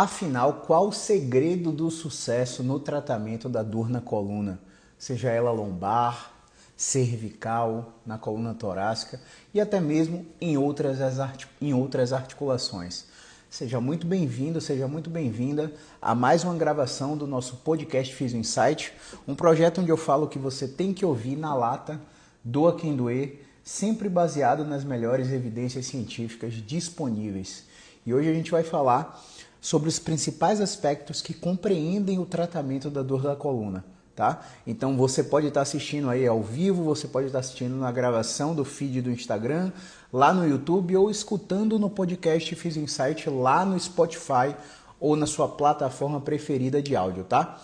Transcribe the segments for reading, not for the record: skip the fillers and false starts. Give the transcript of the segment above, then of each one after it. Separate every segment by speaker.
Speaker 1: Afinal, qual o segredo do sucesso no tratamento da dor na coluna? Seja ela lombar, cervical, na coluna torácica e até mesmo em outras articulações. Seja muito bem-vindo, seja muito bem-vinda a mais uma gravação do nosso podcast Physio Insight, um projeto onde eu falo que você tem que ouvir na lata, doa quem doer, sempre baseado nas melhores evidências científicas disponíveis. E hoje a gente vai falar sobre os principais aspectos que compreendem o tratamento da dor da coluna, tá? Então você pode estar assistindo aí ao vivo, você pode estar assistindo na gravação do feed do Instagram, lá no YouTube ou escutando no podcast Physio Insight lá no Spotify ou na sua plataforma preferida de áudio, tá?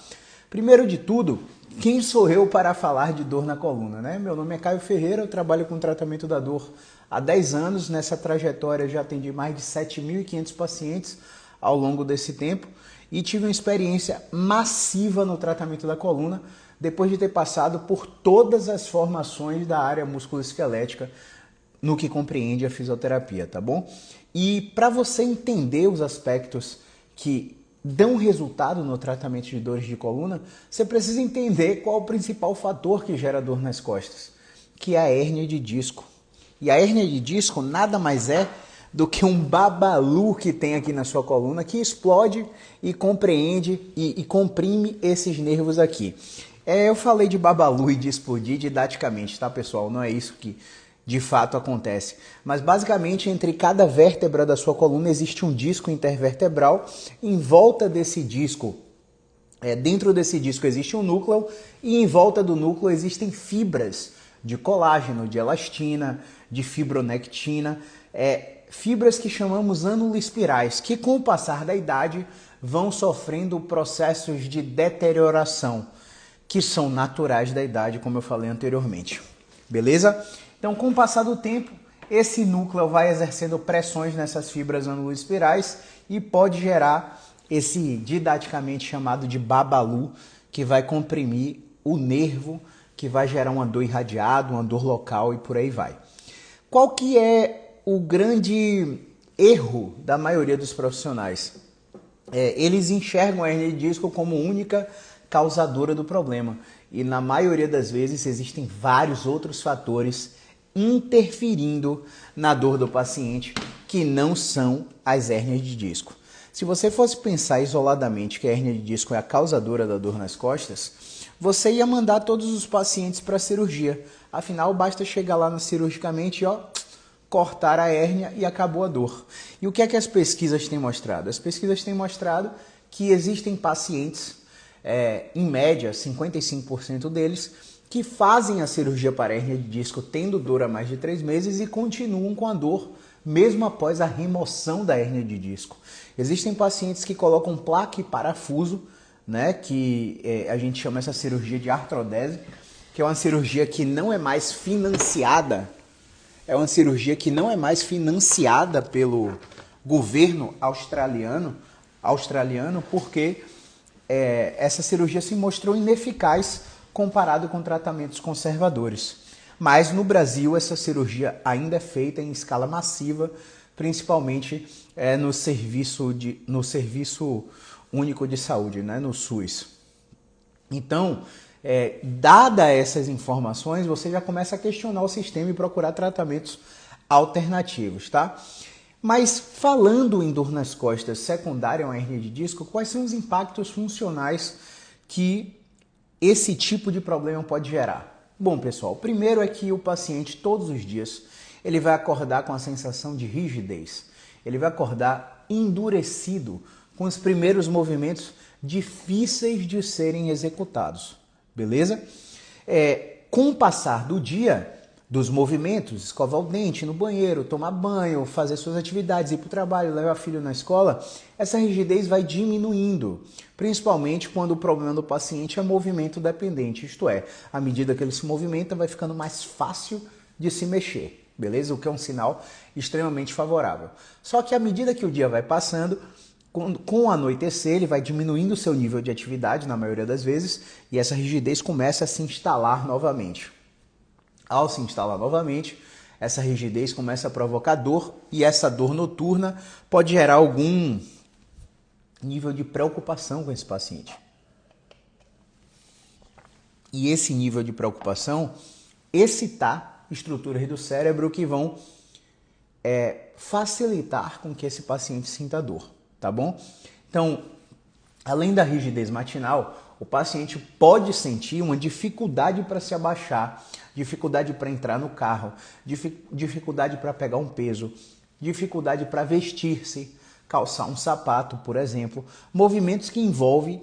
Speaker 1: Primeiro de tudo, quem sou eu para falar de dor na coluna, né? Meu nome é Caio Ferreira, eu trabalho com tratamento da dor há 10 anos. Nessa trajetória já atendi mais de 7.500 pacientes ao longo desse tempo e tive uma experiência massiva no tratamento da coluna depois de ter passado por todas as formações da área musculoesquelética no que compreende a fisioterapia, tá bom? E para você entender os aspectos que dão resultado no tratamento de dores de coluna, você precisa entender qual o principal fator que gera dor nas costas, que é a hérnia de disco. E a hérnia de disco nada mais é do que um babalu que tem aqui na sua coluna que explode e compreende e comprime esses nervos aqui. Eu falei de babalu e de explodir didaticamente, tá, pessoal? Não é isso que de fato acontece. Mas basicamente entre cada vértebra da sua coluna existe um disco intervertebral. Em volta desse disco, dentro desse disco existe um núcleo e em volta do núcleo existem fibras de colágeno, de elastina, de fibronectina, fibras que chamamos anuloespirais, que com o passar da idade vão sofrendo processos de deterioração, que são naturais da idade, como eu falei anteriormente. Beleza? Então, com o passar do tempo, esse núcleo vai exercendo pressões nessas fibras anuloespirais e pode gerar esse didaticamente chamado de babalu, que vai comprimir o nervo, que vai gerar uma dor irradiada, uma dor local e por aí vai. Qual que é o grande erro da maioria dos profissionais? Eles enxergam a hérnia de disco como única causadora do problema. E na maioria das vezes existem vários outros fatores interferindo na dor do paciente que não são as hérnias de disco. Se você fosse pensar isoladamente que a hérnia de disco é a causadora da dor nas costas, você ia mandar todos os pacientes para a cirurgia. Afinal, basta chegar lá cirurgicamente e cortar a hérnia e acabou a dor. E o que é que as pesquisas têm mostrado? As pesquisas têm mostrado que existem pacientes, em média 55% deles, que fazem a cirurgia para hérnia de disco tendo dor há mais de 3 meses e continuam com a dor mesmo após a remoção da hérnia de disco. Existem pacientes que colocam placa e parafuso, né, que a gente chama essa cirurgia de artrodese, que é uma cirurgia que não é mais financiada. É uma cirurgia que não é mais financiada pelo governo australiano porque essa cirurgia se mostrou ineficaz comparado com tratamentos conservadores. Mas no Brasil essa cirurgia ainda é feita em escala massiva, principalmente no Serviço Único de Saúde, né, no SUS. Então, dada essas informações, você já começa a questionar o sistema e procurar tratamentos alternativos, tá? Mas falando em dor nas costas secundária a uma hérnia de disco, quais são os impactos funcionais que esse tipo de problema pode gerar? Bom, pessoal, primeiro é que o paciente todos os dias ele vai acordar com a sensação de rigidez. Ele vai acordar endurecido, com os primeiros movimentos difíceis de serem executados. Beleza? Com o passar do dia, dos movimentos, escovar o dente no banheiro, tomar banho, fazer suas atividades, ir para o trabalho, levar filho na escola, essa rigidez vai diminuindo, principalmente quando o problema do paciente é movimento dependente, isto é, à medida que ele se movimenta, vai ficando mais fácil de se mexer, beleza? O que é um sinal extremamente favorável. Só que à medida que o dia vai passando, com o anoitecer, ele vai diminuindo o seu nível de atividade, na maioria das vezes, e essa rigidez começa a se instalar novamente. Ao se instalar novamente, essa rigidez começa a provocar dor, e essa dor noturna pode gerar algum nível de preocupação com esse paciente. E esse nível de preocupação excitar estruturas do cérebro que vão facilitar com que esse paciente sinta dor, tá bom? Então, além da rigidez matinal, o paciente pode sentir uma dificuldade para se abaixar, dificuldade para entrar no carro, dificuldade para pegar um peso, dificuldade para vestir-se, calçar um sapato, por exemplo, movimentos que envolvem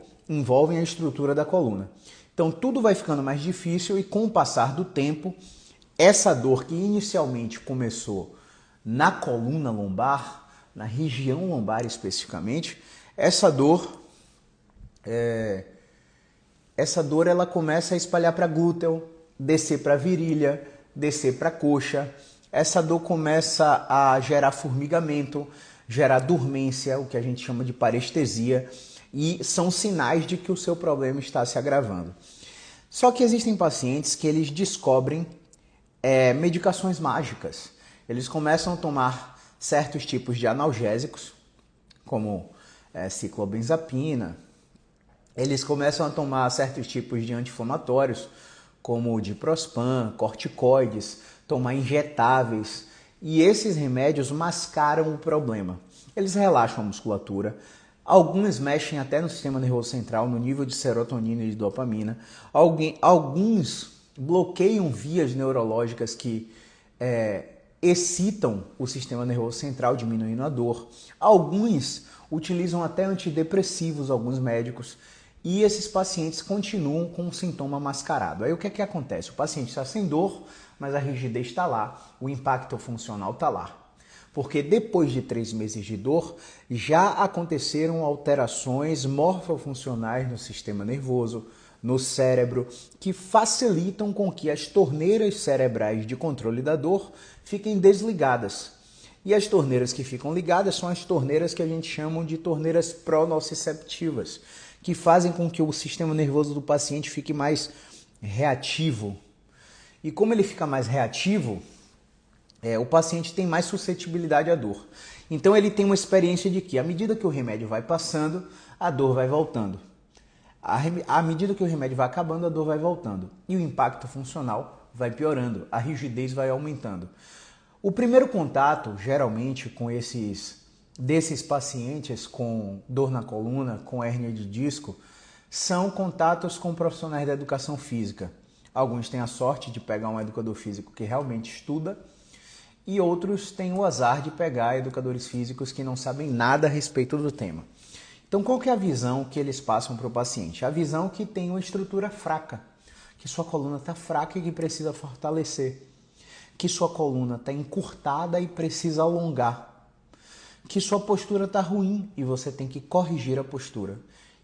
Speaker 1: a estrutura da coluna. Então tudo vai ficando mais difícil e com o passar do tempo, essa dor que inicialmente começou na coluna lombar, na região lombar especificamente, essa dor ela começa a espalhar para glúteo, descer para virilha, descer para coxa. Essa dor começa a gerar formigamento, gerar dormência, o que a gente chama de parestesia, e são sinais de que o seu problema está se agravando. Só que existem pacientes que eles descobrem medicações mágicas. Eles começam a tomar certos tipos de analgésicos, como ciclobenzapina. Eles começam a tomar certos tipos de anti-inflamatórios, como o diprospan, corticoides, tomar injetáveis. E esses remédios mascaram o problema. Eles relaxam a musculatura, alguns mexem até no sistema nervoso central, no nível de serotonina e de dopamina. Alguns bloqueiam vias neurológicas que excitam o sistema nervoso central, diminuindo a dor. Alguns utilizam até antidepressivos, alguns médicos, e esses pacientes continuam com um sintoma mascarado. Aí o que é que acontece? O paciente está sem dor, mas a rigidez está lá, o impacto funcional está lá. Porque depois de 3 meses de dor, já aconteceram alterações morfofuncionais no sistema nervoso, no cérebro, que facilitam com que as torneiras cerebrais de controle da dor fiquem desligadas. E as torneiras que ficam ligadas são as torneiras que a gente chama de torneiras pronociceptivas, que fazem com que o sistema nervoso do paciente fique mais reativo. E como ele fica mais reativo, o paciente tem mais suscetibilidade à dor. Então ele tem uma experiência de que, à medida que o remédio vai passando, a dor vai voltando. À medida que o remédio vai acabando, a dor vai voltando. E o impacto funcional vai piorando, a rigidez vai aumentando. O primeiro contato, geralmente, desses pacientes com dor na coluna, com hérnia de disco, são contatos com profissionais da educação física. Alguns têm a sorte de pegar um educador físico que realmente estuda e outros têm o azar de pegar educadores físicos que não sabem nada a respeito do tema. Então, qual que é a visão que eles passam para o paciente? A visão que tem uma estrutura fraca, que sua coluna está fraca e que precisa fortalecer, que sua coluna está encurtada e precisa alongar, que sua postura está ruim e você tem que corrigir a postura.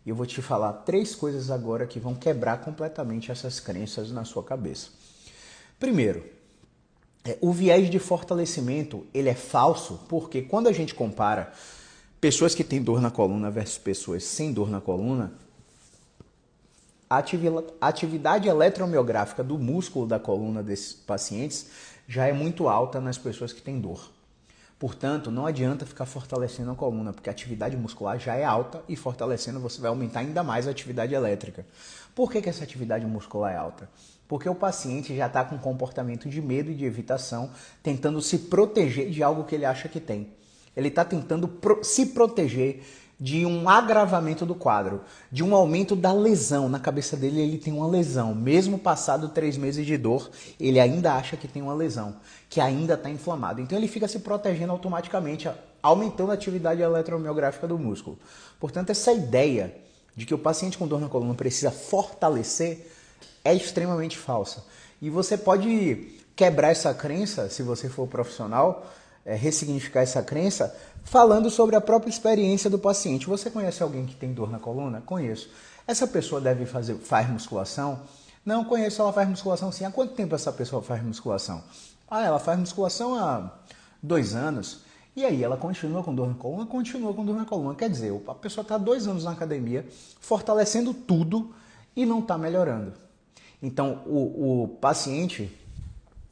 Speaker 1: E eu vou te falar 3 coisas agora que vão quebrar completamente essas crenças na sua cabeça. Primeiro, o viés de fortalecimento ele é falso porque quando a gente compara pessoas que têm dor na coluna versus pessoas sem dor na coluna, a atividade eletromiográfica do músculo da coluna desses pacientes já é muito alta nas pessoas que têm dor. Portanto, não adianta ficar fortalecendo a coluna, porque a atividade muscular já é alta e fortalecendo você vai aumentar ainda mais a atividade elétrica. Por que essa atividade muscular é alta? Porque o paciente já está com um comportamento de medo e de evitação, tentando se proteger de algo que ele acha que tem. Ele está tentando se proteger de um agravamento do quadro, de um aumento da lesão. Na cabeça dele ele tem uma lesão. Mesmo passado 3 meses de dor, ele ainda acha que tem uma lesão, que ainda está inflamado. Então ele fica se protegendo automaticamente, aumentando a atividade eletromiográfica do músculo. Portanto, essa ideia de que o paciente com dor na coluna precisa fortalecer é extremamente falsa. E você pode quebrar essa crença, se você for profissional, ressignificar essa crença, falando sobre a própria experiência do paciente. Você conhece alguém que tem dor na coluna? Conheço. Essa pessoa faz musculação? Não, conheço, ela faz musculação sim. Há quanto tempo essa pessoa faz musculação? Ela faz musculação há 2 anos. E aí, ela continua com dor na coluna? Continua com dor na coluna. Quer dizer, a pessoa está 2 anos na academia, fortalecendo tudo e não está melhorando. Então, o paciente,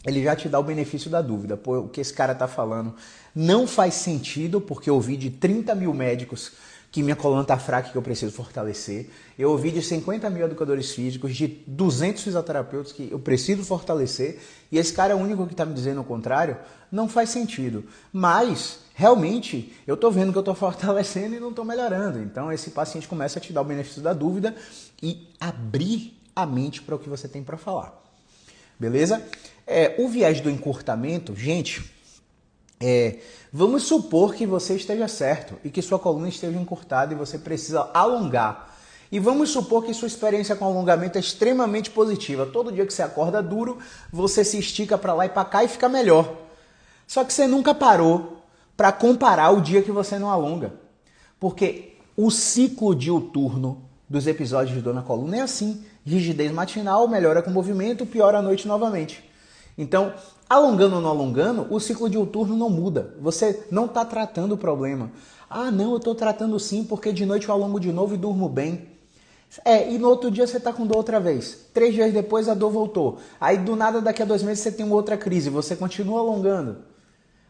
Speaker 1: ele já te dá o benefício da dúvida. Pô, o que esse cara está falando não faz sentido, porque eu ouvi de 30 mil médicos que minha coluna está fraca e que eu preciso fortalecer. Eu ouvi de 50 mil educadores físicos, de 200 fisioterapeutas que eu preciso fortalecer, e esse cara é o único que está me dizendo o contrário. Não faz sentido. Mas, realmente, eu estou vendo que eu estou fortalecendo e não estou melhorando. Então, esse paciente começa a te dar o benefício da dúvida e abrir a mente para o que você tem para falar. Beleza? O viés do encurtamento, gente... vamos supor que você esteja certo e que sua coluna esteja encurtada e você precisa alongar. E vamos supor que sua experiência com alongamento é extremamente positiva. Todo dia que você acorda duro, você se estica para lá e para cá e fica melhor. Só que você nunca parou para comparar o dia que você não alonga. Porque o ciclo diuturno dos episódios de dor na coluna é assim. Rigidez matinal, melhora com o movimento, piora à noite novamente. Então, alongando ou não alongando, o ciclo diuturno não muda. Você não está tratando o problema. Ah, não, eu estou tratando sim, porque de noite eu alongo de novo e durmo bem. E no outro dia você está com dor outra vez. 3 dias depois a dor voltou. Aí do nada, daqui a 2 meses você tem uma outra crise. Você continua alongando.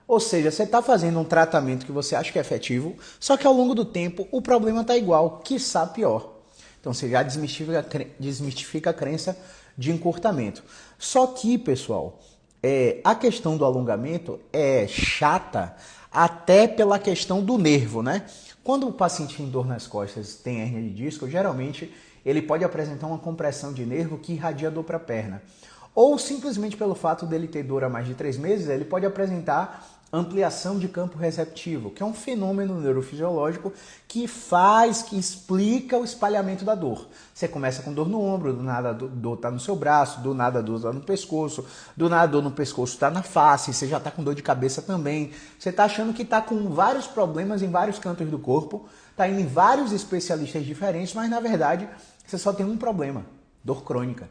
Speaker 1: Ou seja, você está fazendo um tratamento que você acha que é efetivo, só que ao longo do tempo o problema está igual, quiçá pior. Então você já desmistifica a crença de encurtamento. Só que, pessoal, a questão do alongamento é chata até pela questão do nervo, né? Quando o paciente tem dor nas costas tem hérnia de disco, geralmente ele pode apresentar uma compressão de nervo que irradia dor para a perna. Ou simplesmente pelo fato dele ter dor há mais de 3 meses, ele pode apresentar ampliação de campo receptivo, que é um fenômeno neurofisiológico que explica o espalhamento da dor. Você começa com dor no ombro, do nada a dor está no seu braço, do nada a dor está no pescoço, do nada a dor no pescoço está na face, você já está com dor de cabeça também. Você está achando que está com vários problemas em vários cantos do corpo, está indo em vários especialistas diferentes, mas na verdade você só tem um problema, dor crônica.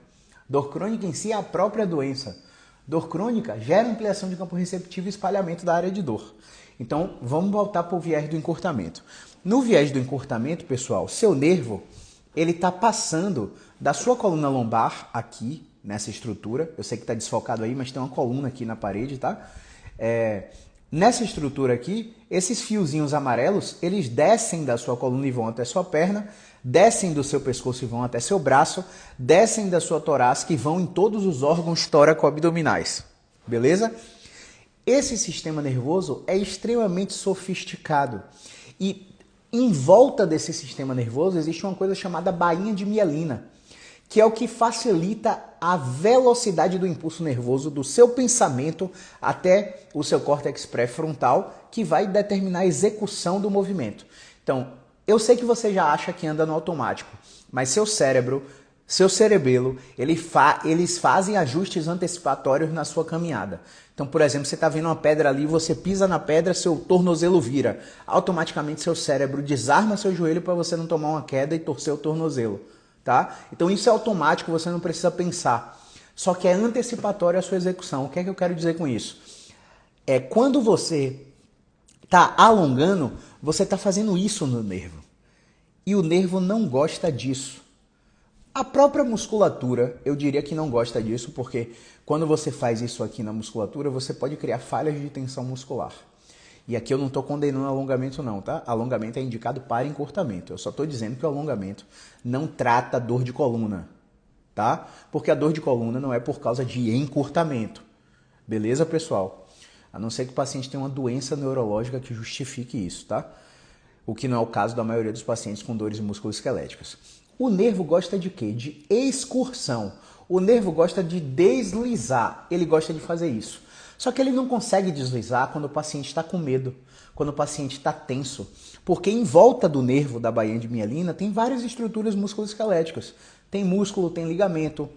Speaker 1: Dor crônica em si é a própria doença. Dor crônica gera ampliação de campo receptivo e espalhamento da área de dor. Então, vamos voltar para o viés do encurtamento. No viés do encurtamento, pessoal, seu nervo, ele está passando da sua coluna lombar, aqui, nessa estrutura. Eu sei que está desfocado aí, mas tem uma coluna aqui na parede, tá? Nessa estrutura aqui, esses fiozinhos amarelos, eles descem da sua coluna e vão até sua perna, descem do seu pescoço e vão até seu braço, descem da sua torácica e vão em todos os órgãos tóraco-abdominais. Beleza? Esse sistema nervoso é extremamente sofisticado. E em volta desse sistema nervoso existe uma coisa chamada bainha de mielina, que é o que facilita a velocidade do impulso nervoso do seu pensamento até o seu córtex pré-frontal, que vai determinar a execução do movimento. Então, eu sei que você já acha que anda no automático, mas seu cérebro, seu cerebelo, eles fazem ajustes antecipatórios na sua caminhada. Então, por exemplo, você está vendo uma pedra ali, você pisa na pedra, seu tornozelo vira. Automaticamente seu cérebro desarma seu joelho para você não tomar uma queda e torcer o tornozelo. Tá? Então isso é automático, você não precisa pensar. Só que é antecipatório a sua execução. O que é que eu quero dizer com isso? Quando você está alongando, você está fazendo isso no nervo. E o nervo não gosta disso. A própria musculatura, eu diria que não gosta disso, porque quando você faz isso aqui na musculatura, você pode criar falhas de tensão muscular. E aqui eu não estou condenando alongamento não, tá? Alongamento é indicado para encurtamento. Eu só estou dizendo que o alongamento não trata dor de coluna, tá? Porque a dor de coluna não é por causa de encurtamento. Beleza, pessoal? A não ser que o paciente tenha uma doença neurológica que justifique isso, tá? O que não é o caso da maioria dos pacientes com dores musculoesqueléticas. O nervo gosta de quê? De excursão. O nervo gosta de deslizar. Ele gosta de fazer isso. Só que ele não consegue deslizar quando o paciente está com medo, quando o paciente está tenso. Porque em volta do nervo da bainha de mielina tem várias estruturas musculoesqueléticas. Tem músculo, tem ligamento,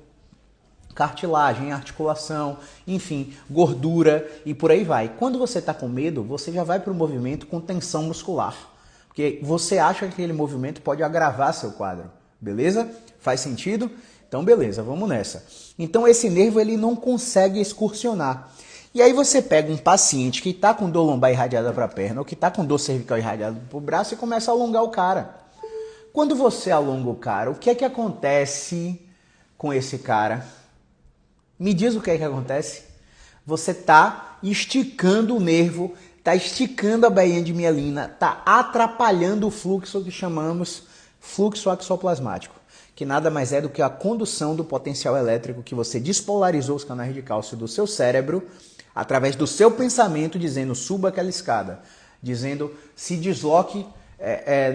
Speaker 1: cartilagem, articulação, enfim, gordura e por aí vai. Quando você está com medo, você já vai para o movimento com tensão muscular. Porque você acha que aquele movimento pode agravar seu quadro. Beleza? Faz sentido? Então beleza, vamos nessa. Então esse nervo ele não consegue excursionar. E aí você pega um paciente que está com dor lombar irradiada para a perna ou que está com dor cervical irradiada para o braço e começa a alongar o cara. Quando você alonga o cara, o que é que acontece com esse cara? Me diz o que é que acontece? Você está esticando o nervo, está esticando a bainha de mielina, está atrapalhando o fluxo que chamamos fluxo axoplasmático, que nada mais é do que a condução do potencial elétrico que você despolarizou os canais de cálcio do seu cérebro através do seu pensamento, dizendo suba aquela escada, dizendo se desloque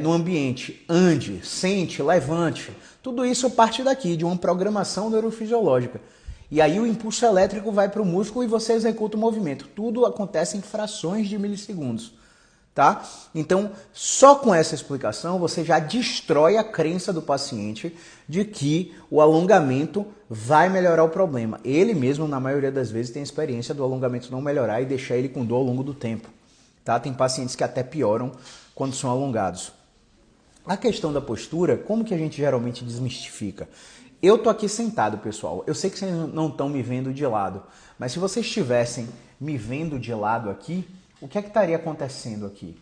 Speaker 1: no ambiente, ande, sente, levante. Tudo isso parte daqui, de uma programação neurofisiológica. E aí o impulso elétrico vai para o músculo e você executa o movimento. Tudo acontece em frações de milissegundos. Tá? Então, só com essa explicação, você já destrói a crença do paciente de que o alongamento vai melhorar o problema. Ele mesmo, na maioria das vezes, tem a experiência do alongamento não melhorar e deixar ele com dor ao longo do tempo. Tá? Tem pacientes que até pioram quando são alongados. A questão da postura, como que a gente geralmente desmistifica? Eu tô aqui sentado, pessoal. Eu sei que vocês não estão me vendo de lado, mas se vocês estivessem me vendo de lado aqui, o que é que estaria acontecendo aqui?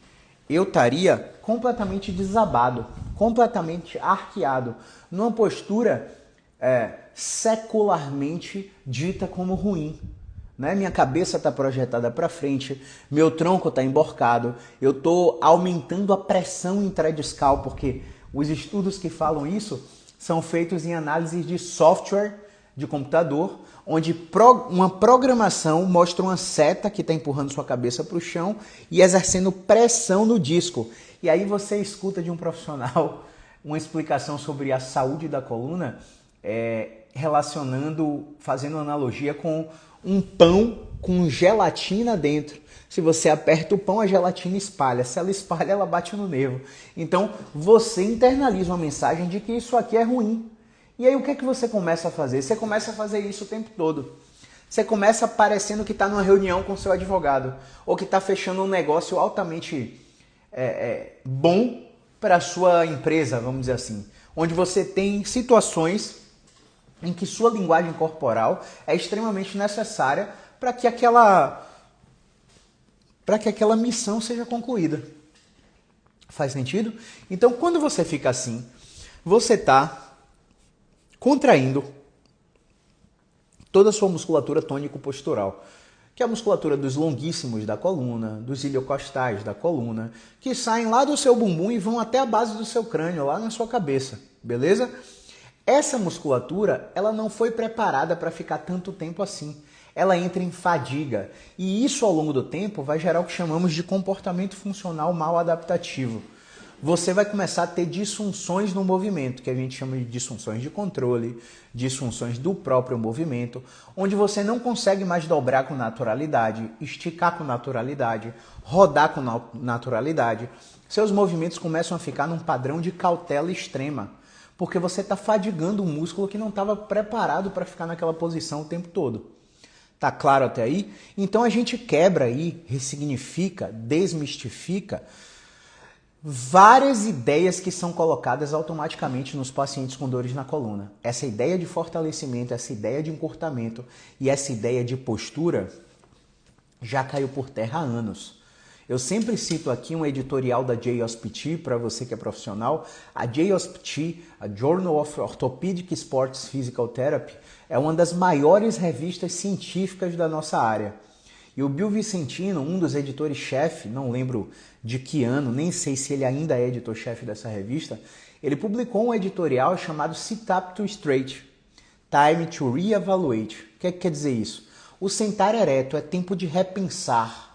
Speaker 1: Eu estaria completamente desabado, completamente arqueado, numa postura secularmente dita como ruim. Né? Minha cabeça está projetada para frente, meu tronco está emborcado, eu estou aumentando a pressão intradiscal, porque os estudos que falam isso são feitos em análise de software de computador, onde uma programação mostra uma seta que está empurrando sua cabeça para o chão e exercendo pressão no disco. E aí você escuta de um profissional uma explicação sobre a saúde da coluna, fazendo analogia com um pão com gelatina dentro. Se você aperta o pão, a gelatina espalha. Se ela espalha, ela bate no nervo. Então, você internaliza uma mensagem de que isso aqui é ruim. E aí, o que é que você começa a fazer? Você começa a fazer isso o tempo todo. Você começa parecendo que está numa reunião com seu advogado. Ou que está fechando um negócio altamente bom para a sua empresa, vamos dizer assim. Onde você tem situações em que sua linguagem corporal é extremamente necessária para que aquela missão seja concluída. Faz sentido? Então, quando você fica assim, você está contraindo toda a sua musculatura tônico-postural, que é a musculatura dos longuíssimos da coluna, dos iliocostais da coluna, que saem lá do seu bumbum e vão até a base do seu crânio, lá na sua cabeça, beleza? Essa musculatura, ela não foi preparada para ficar tanto tempo assim. Ela entra em fadiga. E isso, ao longo do tempo, vai gerar o que chamamos de comportamento funcional mal adaptativo. Você vai começar a ter disfunções no movimento, que a gente chama de disfunções de controle, disfunções do próprio movimento, onde você não consegue mais dobrar com naturalidade, esticar com naturalidade, rodar com naturalidade. Seus movimentos começam a ficar num padrão de cautela extrema, porque você está fadigando um músculo que não estava preparado para ficar naquela posição o tempo todo. Tá claro até aí? Então a gente quebra aí, ressignifica, desmistifica várias ideias que são colocadas automaticamente nos pacientes com dores na coluna. Essa ideia de fortalecimento, essa ideia de encurtamento e essa ideia de postura já caiu por terra há anos. Eu sempre cito aqui um editorial da JOSPT, para você que é profissional. A JOSPT, a Journal of Orthopedic Sports Physical Therapy, é uma das maiores revistas científicas da nossa área. E o Bill Vicentino, um dos editores-chefe, não lembro de que ano, nem sei se ele ainda é editor-chefe dessa revista, ele publicou um editorial chamado Sit Up to Straight, Time to Reevaluate. O que quer dizer isso? O sentar ereto é tempo de repensar,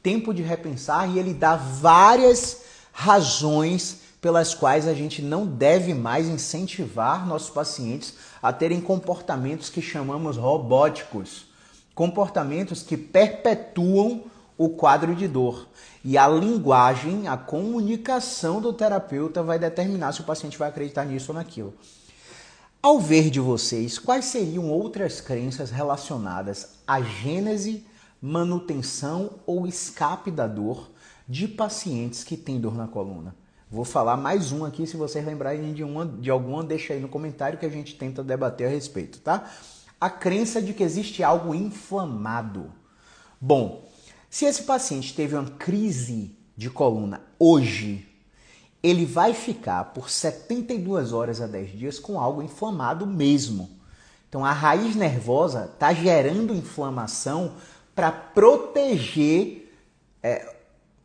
Speaker 1: e ele dá várias razões pelas quais a gente não deve mais incentivar nossos pacientes a terem comportamentos que chamamos robóticos, comportamentos que perpetuam o quadro de dor. E a linguagem, a comunicação do terapeuta vai determinar se o paciente vai acreditar nisso ou naquilo. Ao ver de vocês, quais seriam outras crenças relacionadas à gênese, manutenção ou escape da dor de pacientes que têm dor na coluna? Vou falar mais um aqui, se vocês lembrarem de alguma, deixa aí no comentário que a gente tenta debater a respeito, tá? A crença de que existe algo inflamado. Bom, se esse paciente teve uma crise de coluna hoje, ele vai ficar por 72 horas a 10 dias com algo inflamado mesmo. Então a raiz nervosa está gerando inflamação para proteger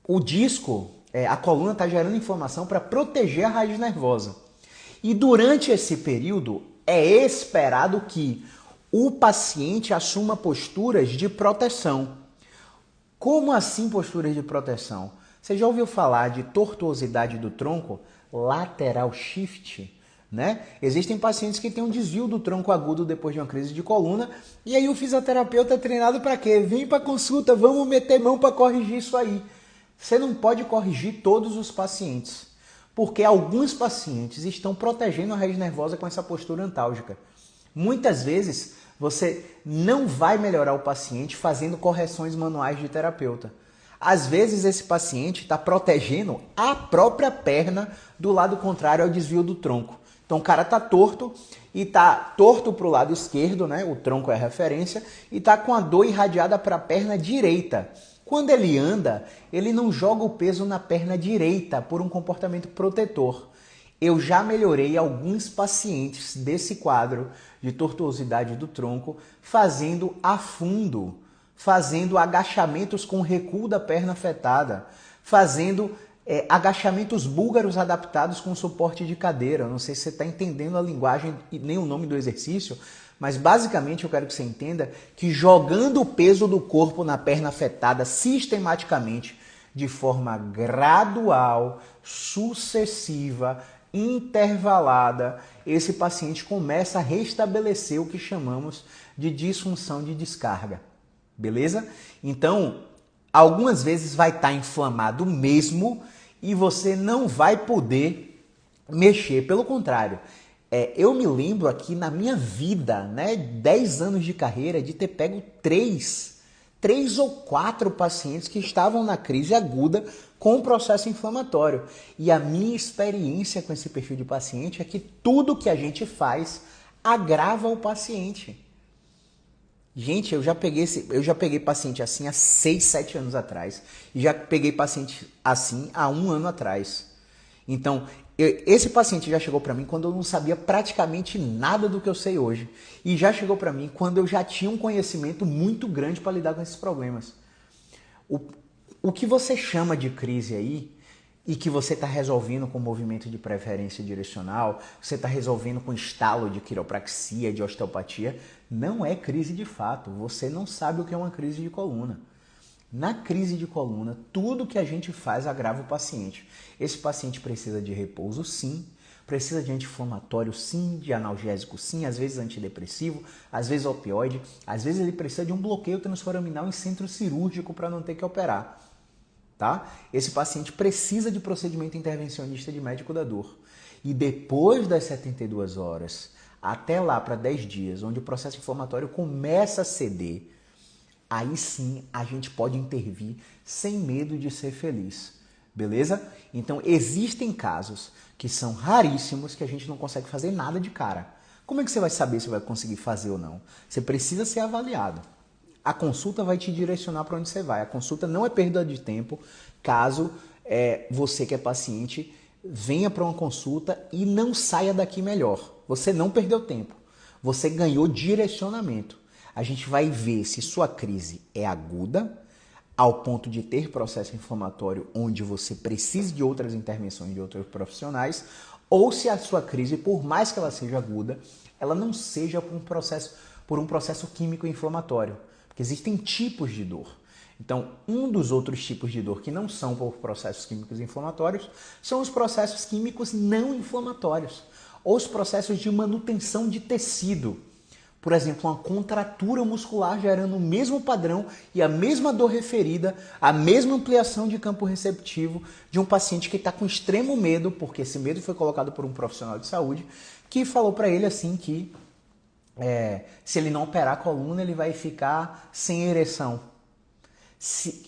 Speaker 1: o disco, a coluna está gerando inflamação para proteger a raiz nervosa. E durante esse período é esperado que o paciente assuma posturas de proteção. Como assim posturas de proteção? Você já ouviu falar de tortuosidade do tronco? Lateral shift, né? Existem pacientes que têm um desvio do tronco agudo depois de uma crise de coluna, e aí o fisioterapeuta é treinado para quê? Vem para consulta, vamos meter mão para corrigir isso aí. Você não pode corrigir todos os pacientes, porque alguns pacientes estão protegendo a raiz nervosa com essa postura antálgica. Muitas vezes você não vai melhorar o paciente fazendo correções manuais de terapeuta. Às vezes esse paciente está protegendo a própria perna do lado contrário ao desvio do tronco. Então o cara está torto e está torto para o lado esquerdo, né? O tronco é a referência, e está com a dor irradiada para a perna direita. Quando ele anda, ele não joga o peso na perna direita por um comportamento protetor. Eu já melhorei alguns pacientes desse quadro de tortuosidade do tronco fazendo a fundo, fazendo agachamentos com recuo da perna afetada, fazendo agachamentos búlgaros adaptados com suporte de cadeira. Eu não sei se você está entendendo a linguagem e nem o nome do exercício, mas basicamente eu quero que você entenda que jogando o peso do corpo na perna afetada sistematicamente, de forma gradual, sucessiva, intervalada, esse paciente começa a restabelecer o que chamamos de disfunção de descarga. Beleza? Então, algumas vezes vai estar inflamado mesmo e você não vai poder mexer. Pelo contrário, eu me lembro aqui na minha vida, né, 10 anos de carreira, de ter pego 3 ou 4 pacientes que estavam na crise aguda com processo inflamatório. E a minha experiência com esse perfil de paciente é que tudo que a gente faz agrava o paciente. Gente, eu já peguei paciente assim há 6, 7 anos atrás. E já peguei paciente assim há 1 ano atrás. Então, esse paciente já chegou para mim quando eu não sabia praticamente nada do que eu sei hoje. E já chegou para mim quando eu já tinha um conhecimento muito grande para lidar com esses problemas. O que você chama de crise aí, e que você está resolvendo com movimento de preferência direcional, você está resolvendo com estalo de quiropraxia, de osteopatia, não é crise de fato. Você não sabe o que é uma crise de coluna. Na crise de coluna, tudo que a gente faz agrava o paciente. Esse paciente precisa de repouso, sim. Precisa de anti-inflamatório, sim. De analgésico, sim. Às vezes antidepressivo, às vezes opioide. Às vezes ele precisa de um bloqueio transforaminal em centro cirúrgico para não ter que operar. Tá? Esse paciente precisa de procedimento intervencionista de médico da dor. E depois das 72 horas, até lá para 10 dias, onde o processo inflamatório começa a ceder, aí sim a gente pode intervir sem medo de ser feliz. Beleza? Então existem casos que são raríssimos que a gente não consegue fazer nada de cara. Como é que você vai saber se vai conseguir fazer ou não? Você precisa ser avaliado. A consulta vai te direcionar para onde você vai. A consulta não é perda de tempo caso você que é paciente venha para uma consulta e não saia daqui melhor. Você não perdeu tempo. Você ganhou direcionamento. A gente vai ver se sua crise é aguda, ao ponto de ter processo inflamatório onde você precisa de outras intervenções de outros profissionais, ou se a sua crise, por mais que ela seja aguda, ela não seja por um processo químico inflamatório. Porque existem tipos de dor. Então, um dos outros tipos de dor que não são por processos químicos inflamatórios são os processos químicos não inflamatórios, ou os processos de manutenção de tecido. Por exemplo, uma contratura muscular gerando o mesmo padrão e a mesma dor referida, a mesma ampliação de campo receptivo de um paciente que está com extremo medo, porque esse medo foi colocado por um profissional de saúde, que falou para ele assim que se ele não operar a coluna, ele vai ficar sem ereção.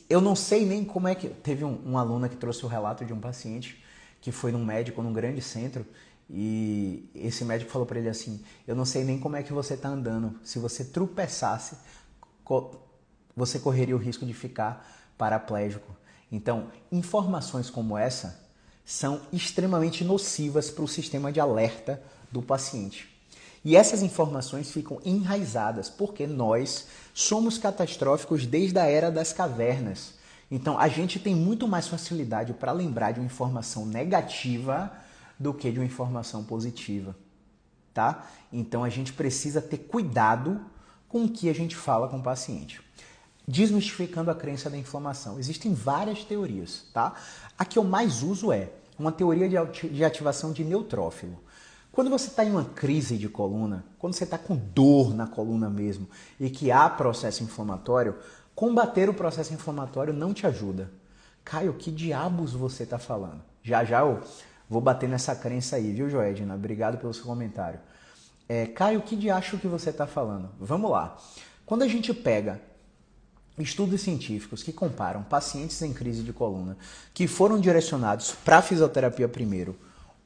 Speaker 1: Eu não sei nem como é que... Teve uma aluna que trouxe o relato de um paciente que foi num médico num grande centro e esse médico falou para ele assim: eu não sei nem como é que você está andando. Se você tropeçasse, você correria o risco de ficar paraplégico. Então, informações como essa são extremamente nocivas para o sistema de alerta do paciente. E essas informações ficam enraizadas, porque nós somos catastróficos desde a era das cavernas. Então, a gente tem muito mais facilidade para lembrar de uma informação negativa do que de uma informação positiva, tá? Então, a gente precisa ter cuidado com o que a gente fala com o paciente. Desmistificando a crença da inflamação. Existem várias teorias, tá? A que eu mais uso é uma teoria de ativação de neutrófilo. Quando você está em uma crise de coluna, quando você está com dor na coluna mesmo e que há processo inflamatório, combater o processo inflamatório não te ajuda. Caio, que diabos você está falando? Já eu vou bater nessa crença aí, viu, Joedna? Obrigado pelo seu comentário. Caio, que diacho que você está falando? Vamos lá. Quando a gente pega estudos científicos que comparam pacientes em crise de coluna que foram direcionados para fisioterapia primeiro,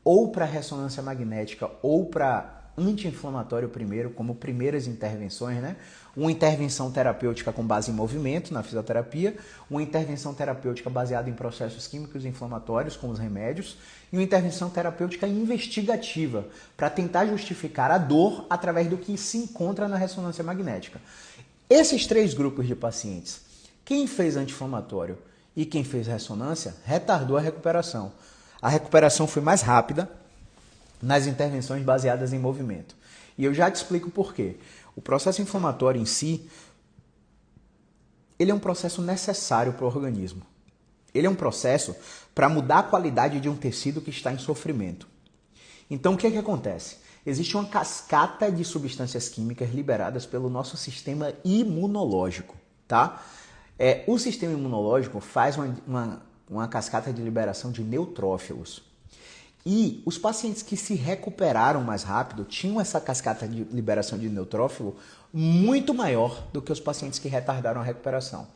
Speaker 1: ou para ressonância magnética, ou para anti-inflamatório primeiro, como primeiras intervenções, né? Uma intervenção terapêutica com base em movimento na fisioterapia, uma intervenção terapêutica baseada em processos químicos inflamatórios com os remédios e uma intervenção terapêutica investigativa para tentar justificar a dor através do que se encontra na ressonância magnética. Esses três grupos de pacientes, quem fez anti-inflamatório e quem fez ressonância, retardou a recuperação. A recuperação foi mais rápida nas intervenções baseadas em movimento. E eu já te explico por quê. O processo inflamatório em si, ele é um processo necessário para o organismo. Ele é um processo para mudar a qualidade de um tecido que está em sofrimento. Então, o que acontece? Existe uma cascata de substâncias químicas liberadas pelo nosso sistema imunológico, tá? O sistema imunológico faz uma cascata de liberação de neutrófilos. E os pacientes que se recuperaram mais rápido tinham essa cascata de liberação de neutrófilo muito maior do que os pacientes que retardaram a recuperação.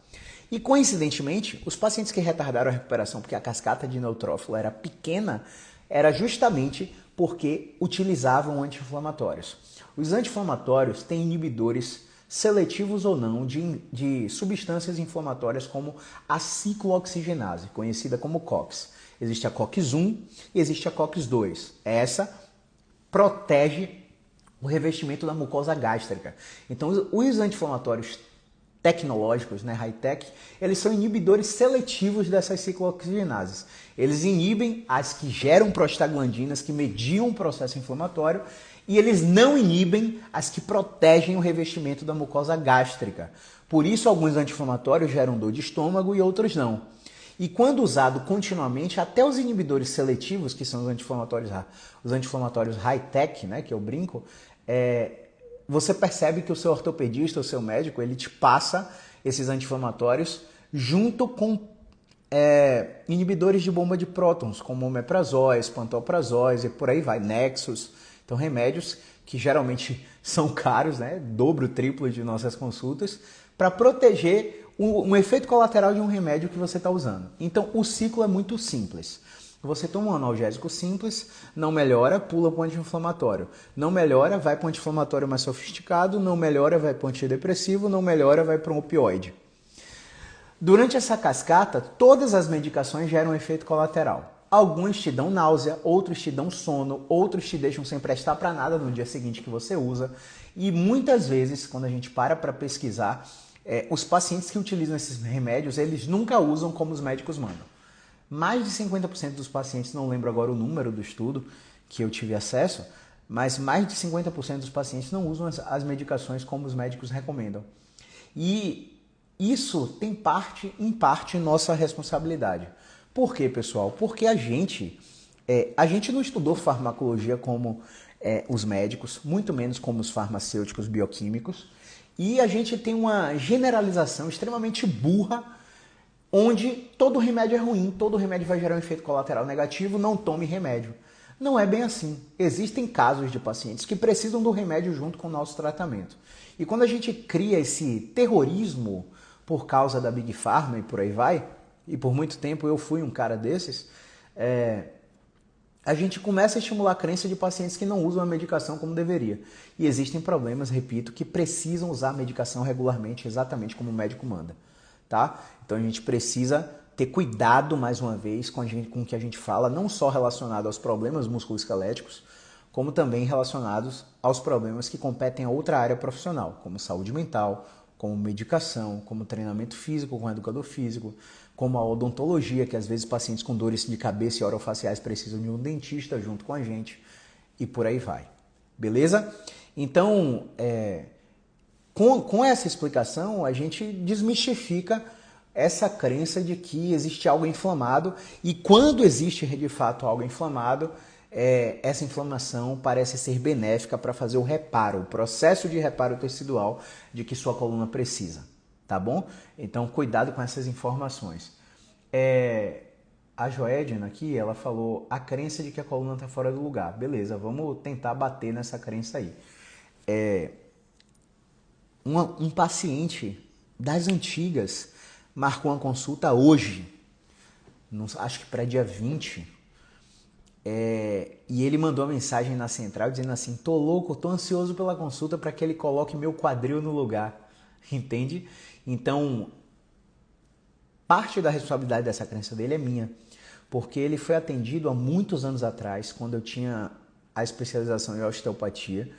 Speaker 1: E, coincidentemente, os pacientes que retardaram a recuperação porque a cascata de neutrófilo era pequena, era justamente porque utilizavam anti-inflamatórios. Os anti-inflamatórios têm inibidores seletivos ou não de substâncias inflamatórias como a ciclooxigenase, conhecida como COX. Existe a COX-1 e existe a COX-2. Essa protege o revestimento da mucosa gástrica. Então, os anti-inflamatórios tecnológicos, né, high-tech, eles são inibidores seletivos dessas ciclooxigenases. Eles inibem as que geram prostaglandinas, que mediam o processo inflamatório, e eles não inibem as que protegem o revestimento da mucosa gástrica. Por isso, alguns anti-inflamatórios geram dor de estômago e outros não. E quando usado continuamente, até os inibidores seletivos, que são os anti-inflamatórios high-tech, né, que eu brinco, você percebe que o seu ortopedista, o seu médico, ele te passa esses anti-inflamatórios junto com inibidores de bomba de prótons, como omeprazóis, pantoprazóis e por aí vai, Nexus. Então, remédios que geralmente são caros, né, dobro, triplo de nossas consultas, para proteger um efeito colateral de um remédio que você está usando. Então, o ciclo é muito simples. Você toma um analgésico simples, não melhora, pula para o anti-inflamatório. Não melhora, vai para o anti-inflamatório mais sofisticado, não melhora, vai para o antidepressivo, não melhora, vai para um opioide. Durante essa cascata, todas as medicações geram um efeito colateral. Alguns te dão náusea, outros te dão sono, outros te deixam sem prestar para nada no dia seguinte que você usa. E muitas vezes, quando a gente para pesquisar, os pacientes que utilizam esses remédios, eles nunca usam como os médicos mandam. Mais de 50% dos pacientes, não lembro agora o número do estudo que eu tive acesso, mas mais de 50% dos pacientes não usam as medicações como os médicos recomendam. E isso tem em parte, nossa responsabilidade. Por quê, pessoal? Porque a gente não estudou farmacologia como os médicos, muito menos como os farmacêuticos bioquímicos, e a gente tem uma generalização extremamente burra, onde todo remédio é ruim, todo remédio vai gerar um efeito colateral negativo, não tome remédio. Não é bem assim. Existem casos de pacientes que precisam do remédio junto com o nosso tratamento. E quando a gente cria esse terrorismo por causa da Big Pharma e por aí vai, e por muito tempo eu fui um cara desses, a gente começa a estimular a crença de pacientes que não usam a medicação como deveria. E existem problemas, repito, que precisam usar a medicação regularmente, exatamente como o médico manda. Tá? Então a gente precisa ter cuidado, mais uma vez, com o que a gente fala, não só relacionado aos problemas musculoesqueléticos, como também relacionados aos problemas que competem a outra área profissional, como saúde mental, como medicação, como treinamento físico com educador físico, como a odontologia, que às vezes pacientes com dores de cabeça e orofaciais precisam de um dentista junto com a gente, e por aí vai. Beleza? Então, com essa explicação, a gente desmistifica essa crença de que existe algo inflamado, e quando existe de fato algo inflamado, essa inflamação parece ser benéfica para fazer o reparo, o processo de reparo tecidual de que sua coluna precisa, tá bom? Então, cuidado com essas informações. A Joedna aqui, ela falou a crença de que a coluna está fora do lugar. Beleza, vamos tentar bater nessa crença aí. Um paciente das antigas marcou uma consulta hoje, acho que para dia 20, e ele mandou uma mensagem na central dizendo assim: tô louco, tô ansioso pela consulta para que ele coloque meu quadril no lugar, entende? Então, parte da responsabilidade dessa crença dele é minha, porque ele foi atendido há muitos anos atrás, quando eu tinha a especialização em osteopatia,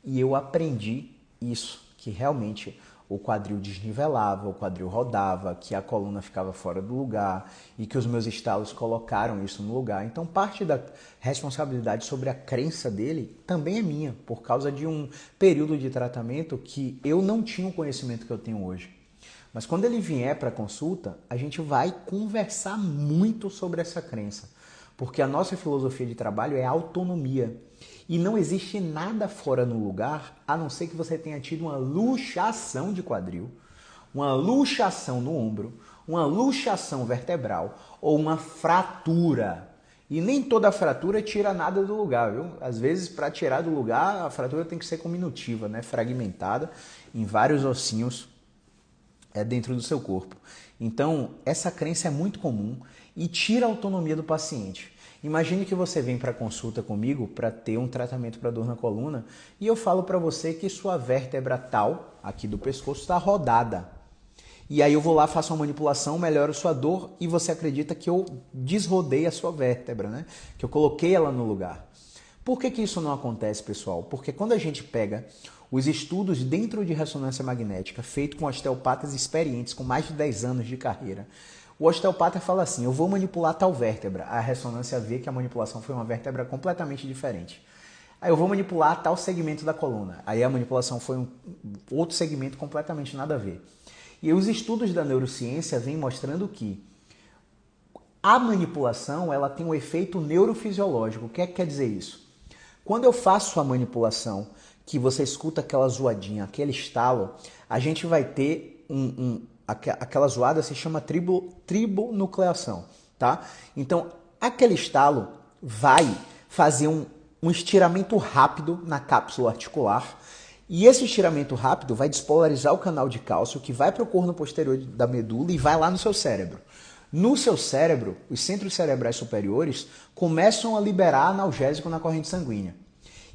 Speaker 1: e eu aprendi isso, que realmente o quadril desnivelava, o quadril rodava, que a coluna ficava fora do lugar e que os meus estalos colocaram isso no lugar. Então, parte da responsabilidade sobre a crença dele também é minha, por causa de um período de tratamento que eu não tinha o conhecimento que eu tenho hoje. Mas quando ele vier para a consulta, a gente vai conversar muito sobre essa crença, porque a nossa filosofia de trabalho é autonomia. E não existe nada fora no lugar, a não ser que você tenha tido uma luxação de quadril, uma luxação no ombro, uma luxação vertebral ou uma fratura. E nem toda fratura tira nada do lugar, viu? Às vezes, para tirar do lugar, a fratura tem que ser cominutiva, né? Fragmentada em vários ossinhos dentro do seu corpo. Então, essa crença é muito comum e tira a autonomia do paciente. Imagine que você vem para consulta comigo para ter um tratamento para dor na coluna e eu falo para você que sua vértebra tal, aqui do pescoço, está rodada. E aí eu vou lá, faço uma manipulação, melhoro sua dor e você acredita que eu desrodei a sua vértebra, né? Que eu coloquei ela no lugar. Por que isso não acontece, pessoal? Porque quando a gente pega os estudos dentro de ressonância magnética, feito com osteopatas experientes, com mais de 10 anos de carreira, o osteopata fala assim: eu vou manipular tal vértebra. A ressonância vê que a manipulação foi uma vértebra completamente diferente. Aí eu vou manipular tal segmento da coluna. Aí a manipulação foi um outro segmento completamente nada a ver. E os estudos da neurociência vêm mostrando que a manipulação ela tem um efeito neurofisiológico. O que é que quer dizer isso? Quando eu faço a manipulação, que você escuta aquela zoadinha, aquele estalo, a gente vai ter aquela zoada se chama tribonucleação, tá? Então, aquele estalo vai fazer um estiramento rápido na cápsula articular e esse estiramento rápido vai despolarizar o canal de cálcio que vai para o corno posterior da medula e vai lá no seu cérebro. No seu cérebro, os centros cerebrais superiores começam a liberar analgésico na corrente sanguínea.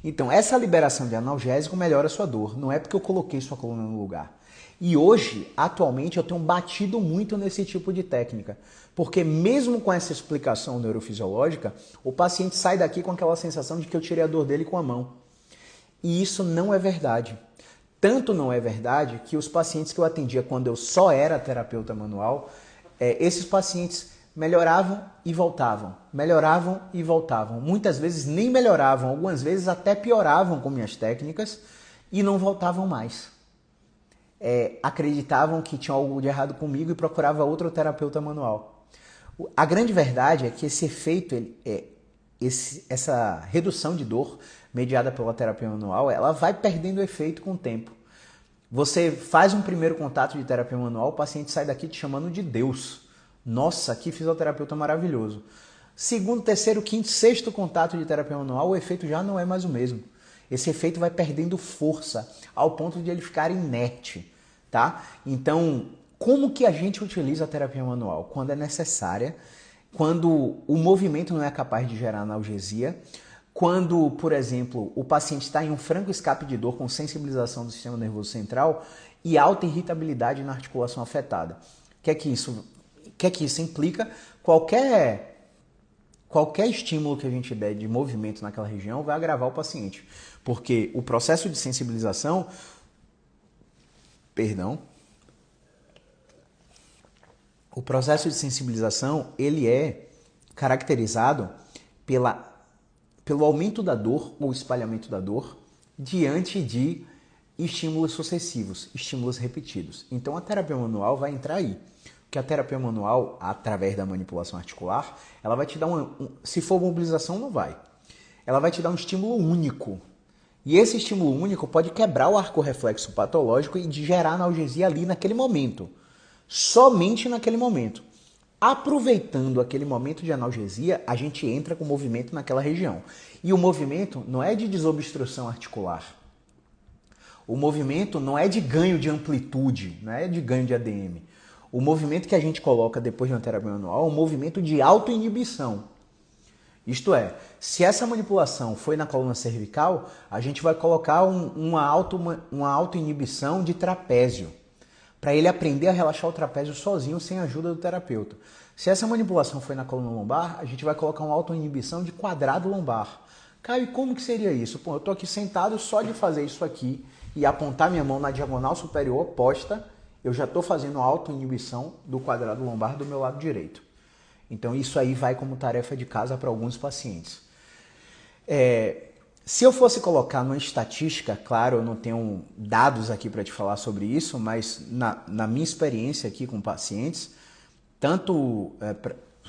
Speaker 1: Então, essa liberação de analgésico melhora a sua dor. Não é porque eu coloquei sua coluna no lugar. E hoje, atualmente, eu tenho batido muito nesse tipo de técnica. Porque mesmo com essa explicação neurofisiológica, o paciente sai daqui com aquela sensação de que eu tirei a dor dele com a mão. E isso não é verdade. Tanto não é verdade que os pacientes que eu atendia quando eu só era terapeuta manual, esses pacientes melhoravam e voltavam, melhoravam e voltavam. Muitas vezes nem melhoravam, algumas vezes até pioravam com minhas técnicas e não voltavam mais. Acreditavam que tinha algo de errado comigo e procurava outro terapeuta manual. A grande verdade é que esse efeito, essa redução de dor mediada pela terapia manual, ela vai perdendo efeito com o tempo. Você faz um primeiro contato de terapia manual, o paciente sai daqui te chamando de Deus. Nossa, que fisioterapeuta maravilhoso. Segundo, terceiro, quinto, sexto contato de terapia manual, o efeito já não é mais o mesmo. Esse efeito vai perdendo força ao ponto de ele ficar inerte, tá? Então, como que a gente utiliza a terapia manual? Quando é necessária, quando o movimento não é capaz de gerar analgesia, quando, por exemplo, o paciente está em um franco escape de dor com sensibilização do sistema nervoso central e alta irritabilidade na articulação afetada. O que é que isso implica? Qualquer estímulo que a gente der de movimento naquela região vai agravar o paciente, porque o processo de sensibilização, O processo de sensibilização, ele é caracterizado pelo aumento da dor ou espalhamento da dor diante de estímulos sucessivos, estímulos repetidos. Então a terapia manual vai entrar aí. Porque a terapia manual, através da manipulação articular, ela vai te dar se for mobilização, não vai. Ela vai te dar um estímulo único. E esse estímulo único pode quebrar o arco reflexo patológico e gerar analgesia ali naquele momento. Somente naquele momento. Aproveitando aquele momento de analgesia, a gente entra com o movimento naquela região. E o movimento não é de desobstrução articular. O movimento não é de ganho de amplitude, não é de ganho de ADM. O movimento que a gente coloca depois de uma terapia manual é um movimento de autoinibição. Isto é, se essa manipulação foi na coluna cervical, a gente vai colocar uma autoinibição de trapézio, para ele aprender a relaxar o trapézio sozinho, sem a ajuda do terapeuta. Se essa manipulação foi na coluna lombar, a gente vai colocar uma autoinibição de quadrado lombar. Caio, e como que seria isso? Pô, eu estou aqui sentado, só de fazer isso aqui e apontar minha mão na diagonal superior oposta, eu já estou fazendo a autoinibição do quadrado lombar do meu lado direito. Então isso aí vai como tarefa de casa para alguns pacientes. Se eu fosse colocar numa estatística, claro, eu não tenho dados aqui para te falar sobre isso, mas na minha experiência aqui com pacientes,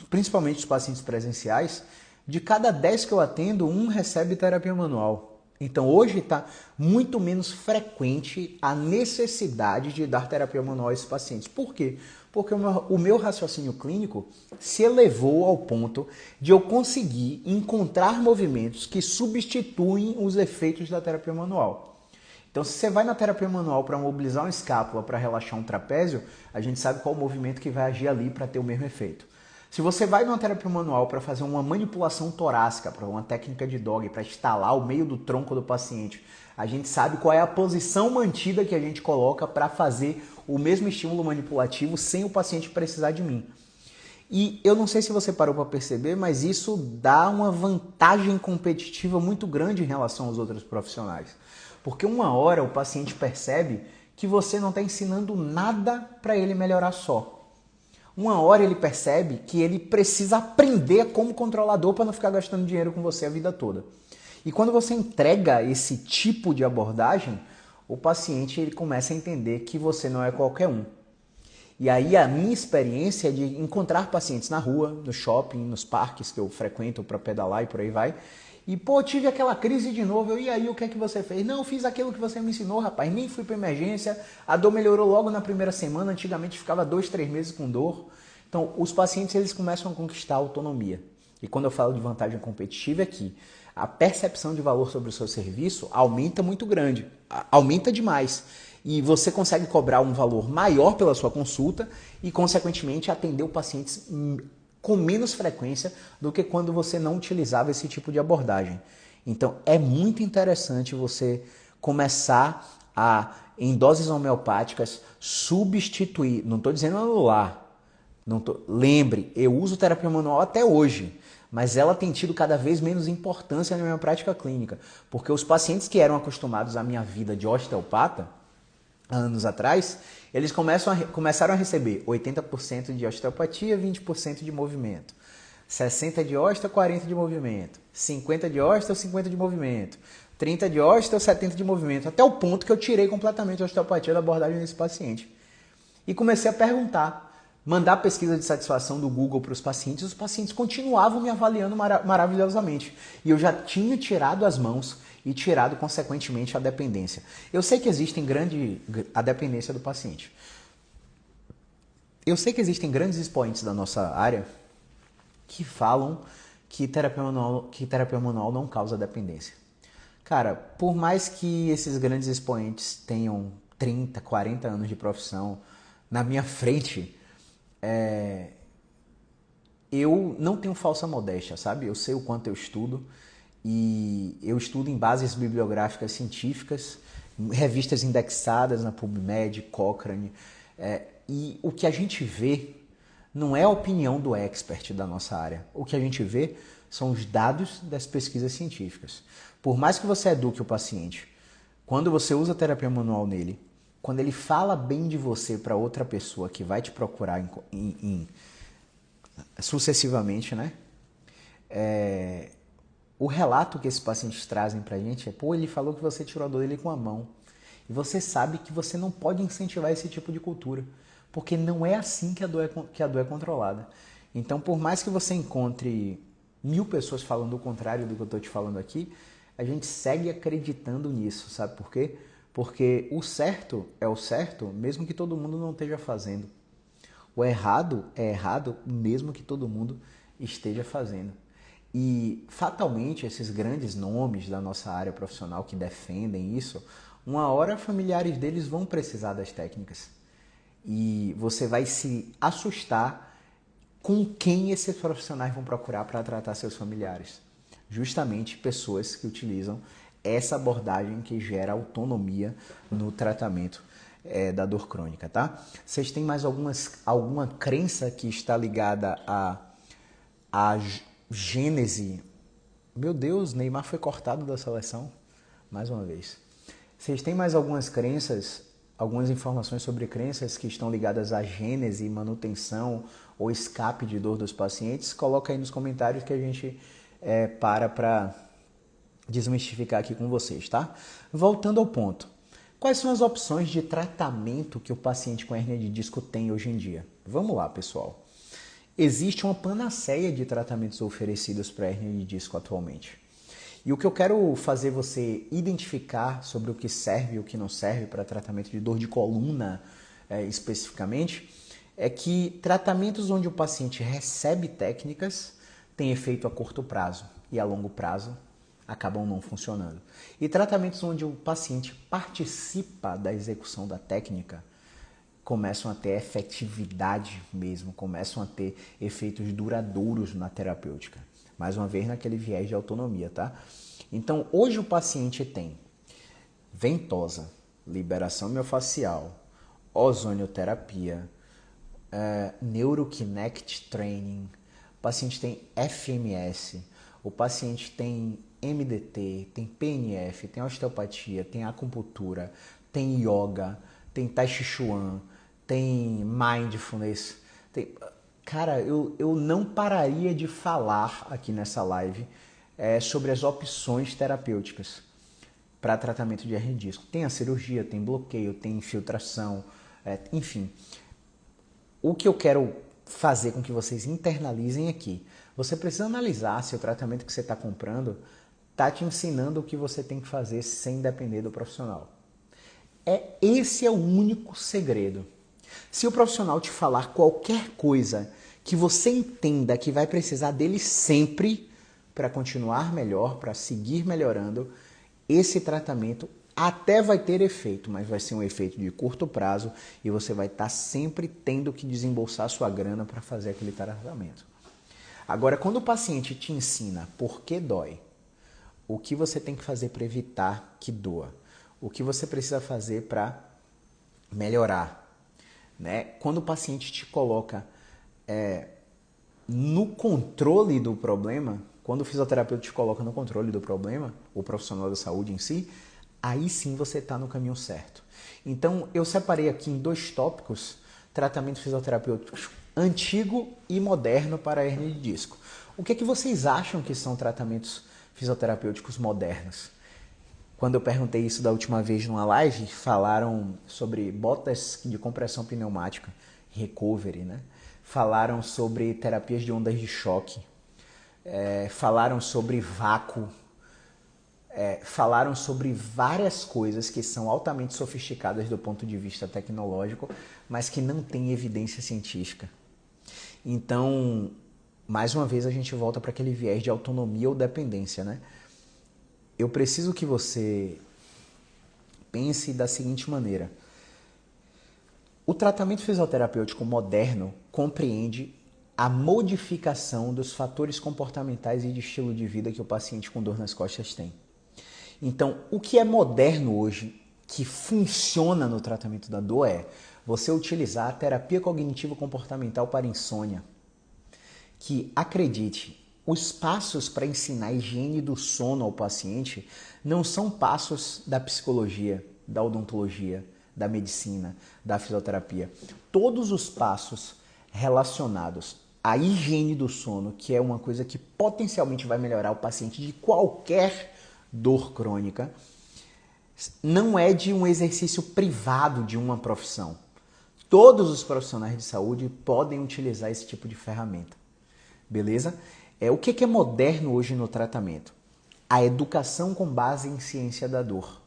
Speaker 1: principalmente os pacientes presenciais, de cada 10 que eu atendo, 1 recebe terapia manual. Então hoje está muito menos frequente a necessidade de dar terapia manual a esses pacientes. Por quê? Porque o meu raciocínio clínico se elevou ao ponto de eu conseguir encontrar movimentos que substituem os efeitos da terapia manual. Então, se você vai na terapia manual para mobilizar uma escápula, para relaxar um trapézio, a gente sabe qual o movimento que vai agir ali para ter o mesmo efeito. Se você vai numa terapia manual para fazer uma manipulação torácica, para uma técnica de dog, para instalar o meio do tronco do paciente, a gente sabe qual é a posição mantida que a gente coloca para fazer o mesmo estímulo manipulativo sem o paciente precisar de mim. E eu não sei se você parou para perceber, mas isso dá uma vantagem competitiva muito grande em relação aos outros profissionais. Porque uma hora o paciente percebe que você não está ensinando nada para ele melhorar só. Uma hora ele percebe que ele precisa aprender como controlador para não ficar gastando dinheiro com você a vida toda. E quando você entrega esse tipo de abordagem, o paciente ele começa a entender que você não é qualquer um. E aí a minha experiência é de encontrar pacientes na rua, no shopping, nos parques que eu frequento para pedalar e por aí vai. E, pô, tive aquela crise de novo. E aí, o que é que você fez? Não, eu fiz aquilo que você me ensinou, rapaz. Nem fui para emergência. A dor melhorou logo na primeira semana. Antigamente ficava 2, 3 meses com dor. Então, os pacientes eles começam a conquistar a autonomia. E quando eu falo de vantagem competitiva é que a percepção de valor sobre o seu serviço aumenta muito grande. Aumenta demais. E você consegue cobrar um valor maior pela sua consulta e, consequentemente, atender os pacientes com menos frequência do que quando você não utilizava esse tipo de abordagem. Então, é muito interessante você começar a, em doses homeopáticas, substituir, não estou dizendo anular, lembre, eu uso terapia manual até hoje, mas ela tem tido cada vez menos importância na minha prática clínica, porque os pacientes que eram acostumados à minha vida de osteopata, anos atrás, eles começaram a receber 80% de osteopatia, 20% de movimento. 60 de osteo, 40 de movimento. 50 de osteo, 50 de movimento. 30 de osteo, 70 de movimento. Até o ponto que eu tirei completamente a osteopatia da abordagem desse paciente. E comecei a perguntar, mandar pesquisa de satisfação do Google para os pacientes continuavam me avaliando maravilhosamente. E eu já tinha tirado as mãos e tirado, consequentemente, a dependência. Eu sei que existem a dependência do paciente. Eu sei que existem grandes expoentes da nossa área que falam que terapia manual não causa dependência. Cara, por mais que esses grandes expoentes tenham 30, 40 anos de profissão na minha frente, eu não tenho falsa modéstia, sabe? Eu sei o quanto eu estudo. E eu estudo em bases bibliográficas científicas, revistas indexadas na PubMed, Cochrane, e o que a gente vê não é a opinião do expert da nossa área. O que a gente vê são os dados das pesquisas científicas. Por mais que você eduque o paciente, quando você usa terapia manual nele, quando ele fala bem de você para outra pessoa que vai te procurar sucessivamente, né? O relato que esses pacientes trazem pra gente é, pô, ele falou que você tirou a dor dele com a mão. E você sabe que você não pode incentivar esse tipo de cultura, porque não é assim que a dor é controlada. Então, por mais que você encontre 1000 pessoas falando o contrário do que eu estou te falando aqui, a gente segue acreditando nisso, sabe por quê? Porque o certo é o certo, mesmo que todo mundo não esteja fazendo. O errado é errado, mesmo que todo mundo esteja fazendo. E, fatalmente, esses grandes nomes da nossa área profissional que defendem isso, uma hora familiares deles vão precisar das técnicas. E você vai se assustar com quem esses profissionais vão procurar para tratar seus familiares. Justamente pessoas que utilizam essa abordagem que gera autonomia no tratamento da dor crônica, tá? Vocês têm mais alguma crença que está ligada à gênese? Meu Deus, Neymar foi cortado da seleção, mais uma vez. Vocês têm mais algumas crenças, algumas informações sobre crenças que estão ligadas à gênese, manutenção ou escape de dor dos pacientes? Coloca aí nos comentários que a gente para desmistificar aqui com vocês, tá? Voltando ao ponto. Quais são as opções de tratamento que o paciente com hérnia de disco tem hoje em dia? Vamos lá, pessoal. Existe uma panaceia de tratamentos oferecidos para hérnia de disco atualmente. E o que eu quero fazer você identificar sobre o que serve e o que não serve para tratamento de dor de coluna especificamente, é que tratamentos onde o paciente recebe técnicas têm efeito a curto prazo e a longo prazo acabam não funcionando. E tratamentos onde o paciente participa da execução da técnica começam a ter efetividade mesmo, começam a ter efeitos duradouros na terapêutica. Mais uma vez naquele viés de autonomia, tá? Então, hoje o paciente tem ventosa, liberação miofascial, ozonioterapia, neurokinect training, o paciente tem FMS, o paciente tem MDT, tem PNF, tem osteopatia, tem acupuntura, tem yoga, tem Tai Chi Chuan, tem mindfulness. Cara, eu não pararia de falar aqui nessa live sobre as opções terapêuticas para tratamento de hernia de disco. Tem a cirurgia, tem bloqueio, tem infiltração, enfim. O que eu quero fazer com que vocês internalizem aqui, você precisa analisar se o tratamento que você está comprando está te ensinando o que você tem que fazer sem depender do profissional. Esse é o único segredo. Se o profissional te falar qualquer coisa que você entenda que vai precisar dele sempre para continuar melhor, para seguir melhorando, esse tratamento até vai ter efeito, mas vai ser um efeito de curto prazo e você vai estar sempre tendo que desembolsar sua grana para fazer aquele tratamento. Agora, quando o paciente te ensina por que dói, o que você tem que fazer para evitar que doa, o que você precisa fazer para melhorar, né? Quando o paciente te coloca no controle do problema, quando o fisioterapeuta te coloca no controle do problema, o profissional da saúde em si, aí sim você está no caminho certo. Então, eu separei aqui em 2 tópicos tratamento fisioterapêutico antigo e moderno para a hérnia de disco. O que é que vocês acham que são tratamentos fisioterapêuticos modernos? Quando eu perguntei isso da última vez numa live, falaram sobre botas de compressão pneumática, recovery, né? Falaram sobre terapias de ondas de choque, falaram sobre vácuo, falaram sobre várias coisas que são altamente sofisticadas do ponto de vista tecnológico, mas que não têm evidência científica. Então, mais uma vez a gente volta para aquele viés de autonomia ou dependência, né? Eu preciso que você pense da seguinte maneira. O tratamento fisioterapêutico moderno compreende a modificação dos fatores comportamentais e de estilo de vida que o paciente com dor nas costas tem. Então, o que é moderno hoje, que funciona no tratamento da dor, é você utilizar a terapia cognitivo-comportamental para insônia, que, acredite, os passos para ensinar a higiene do sono ao paciente não são passos da psicologia, da odontologia, da medicina, da fisioterapia. Todos os passos relacionados à higiene do sono, que é uma coisa que potencialmente vai melhorar o paciente de qualquer dor crônica, não é de um exercício privado de uma profissão. Todos os profissionais de saúde podem utilizar esse tipo de ferramenta. Beleza? O que é moderno hoje no tratamento? A educação com base em ciência da dor,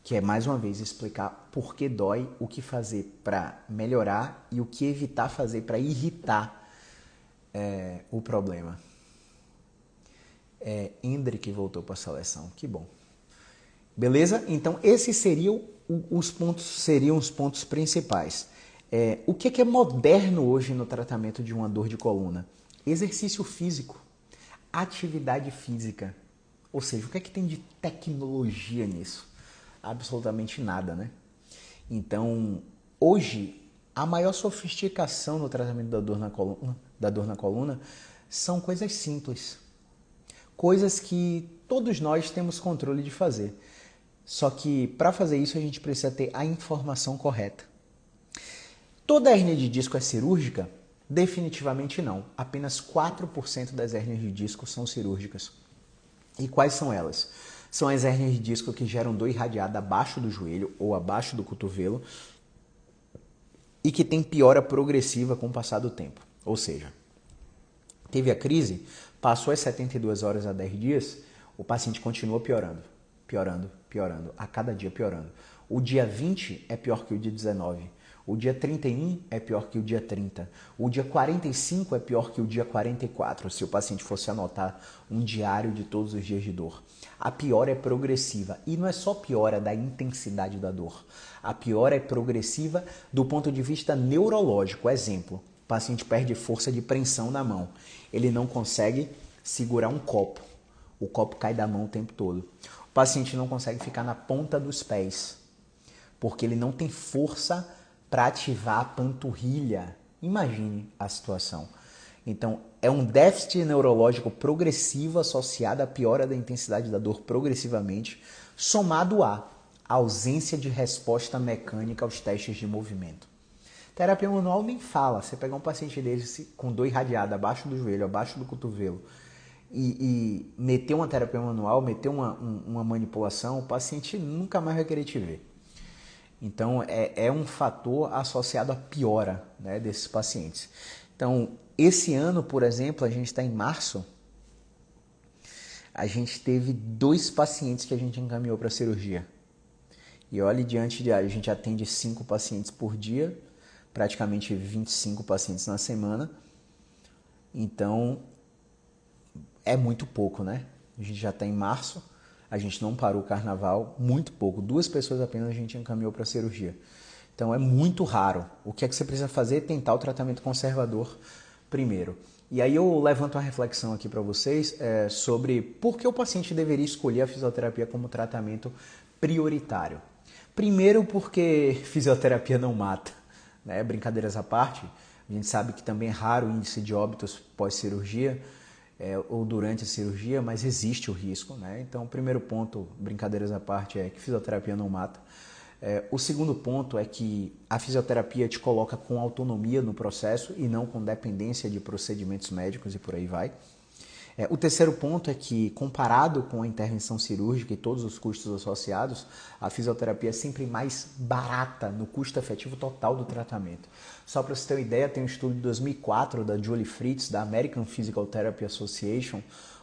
Speaker 1: que é, mais uma vez, explicar por que dói, o que fazer para melhorar e o que evitar fazer para irritar o problema. Hendrick voltou para a seleção, que bom. Beleza? Então, esses seriam os pontos principais. O que é moderno hoje no tratamento de uma dor de coluna? Exercício físico, atividade física. Ou seja, o que é que tem de tecnologia nisso? Absolutamente nada, né? Então, hoje, a maior sofisticação no tratamento da dor na coluna são coisas simples. Coisas que todos nós temos controle de fazer. Só que, para fazer isso, a gente precisa ter a informação correta. Toda hérnia de disco é cirúrgica? Definitivamente não. Apenas 4% das hérnias de disco são cirúrgicas. E quais são elas? São as hérnias de disco que geram dor irradiada abaixo do joelho ou abaixo do cotovelo e que tem piora progressiva com o passar do tempo. Ou seja, teve a crise, passou as 72 horas a 10 dias, o paciente continua piorando, a cada dia piorando. O dia 20 é pior que o dia 19. O dia 31 é pior que o dia 30. O dia 45 é pior que o dia 44, se o paciente fosse anotar um diário de todos os dias de dor. A piora é progressiva e não é só piora da intensidade da dor. A piora é progressiva do ponto de vista neurológico. Exemplo, o paciente perde força de preensão na mão. Ele não consegue segurar um copo. O copo cai da mão o tempo todo. O paciente não consegue ficar na ponta dos pés, porque ele não tem força para ativar a panturrilha. Imagine a situação. Então, é um déficit neurológico progressivo associado à piora da intensidade da dor progressivamente, somado à ausência de resposta mecânica aos testes de movimento. Terapia manual nem fala. Você pegar um paciente desse com dor irradiada abaixo do joelho, abaixo do cotovelo, e meter uma terapia manual, meter uma manipulação, o paciente nunca mais vai querer te ver. Então, é um fator associado à piora, né, desses pacientes. Então, esse ano, por exemplo, a gente está em março, a gente teve 2 pacientes que a gente encaminhou para cirurgia. E olha, a gente atende 5 pacientes por dia, praticamente 25 pacientes na semana. Então, é muito pouco, né? A gente já está em março. A gente não parou o carnaval, muito pouco. 2 pessoas apenas a gente encaminhou para a cirurgia. Então é muito raro. O que é que você precisa fazer? Tentar o tratamento conservador primeiro. E aí eu levanto uma reflexão aqui para vocês sobre por que o paciente deveria escolher a fisioterapia como tratamento prioritário. Primeiro porque fisioterapia não mata, né? Brincadeiras à parte, a gente sabe que também é raro o índice de óbitos pós-cirurgia, ou durante a cirurgia, mas existe o risco, né? Então, o primeiro ponto, brincadeiras à parte, é que fisioterapia não mata. O segundo ponto é que a fisioterapia te coloca com autonomia no processo e não com dependência de procedimentos médicos e por aí vai. O terceiro ponto é que, comparado com a intervenção cirúrgica e todos os custos associados, a fisioterapia é sempre mais barata no custo efetivo total do tratamento. Só para você ter uma ideia, tem um estudo de 2004 da Julie Fritz, da American Physical Therapy Association,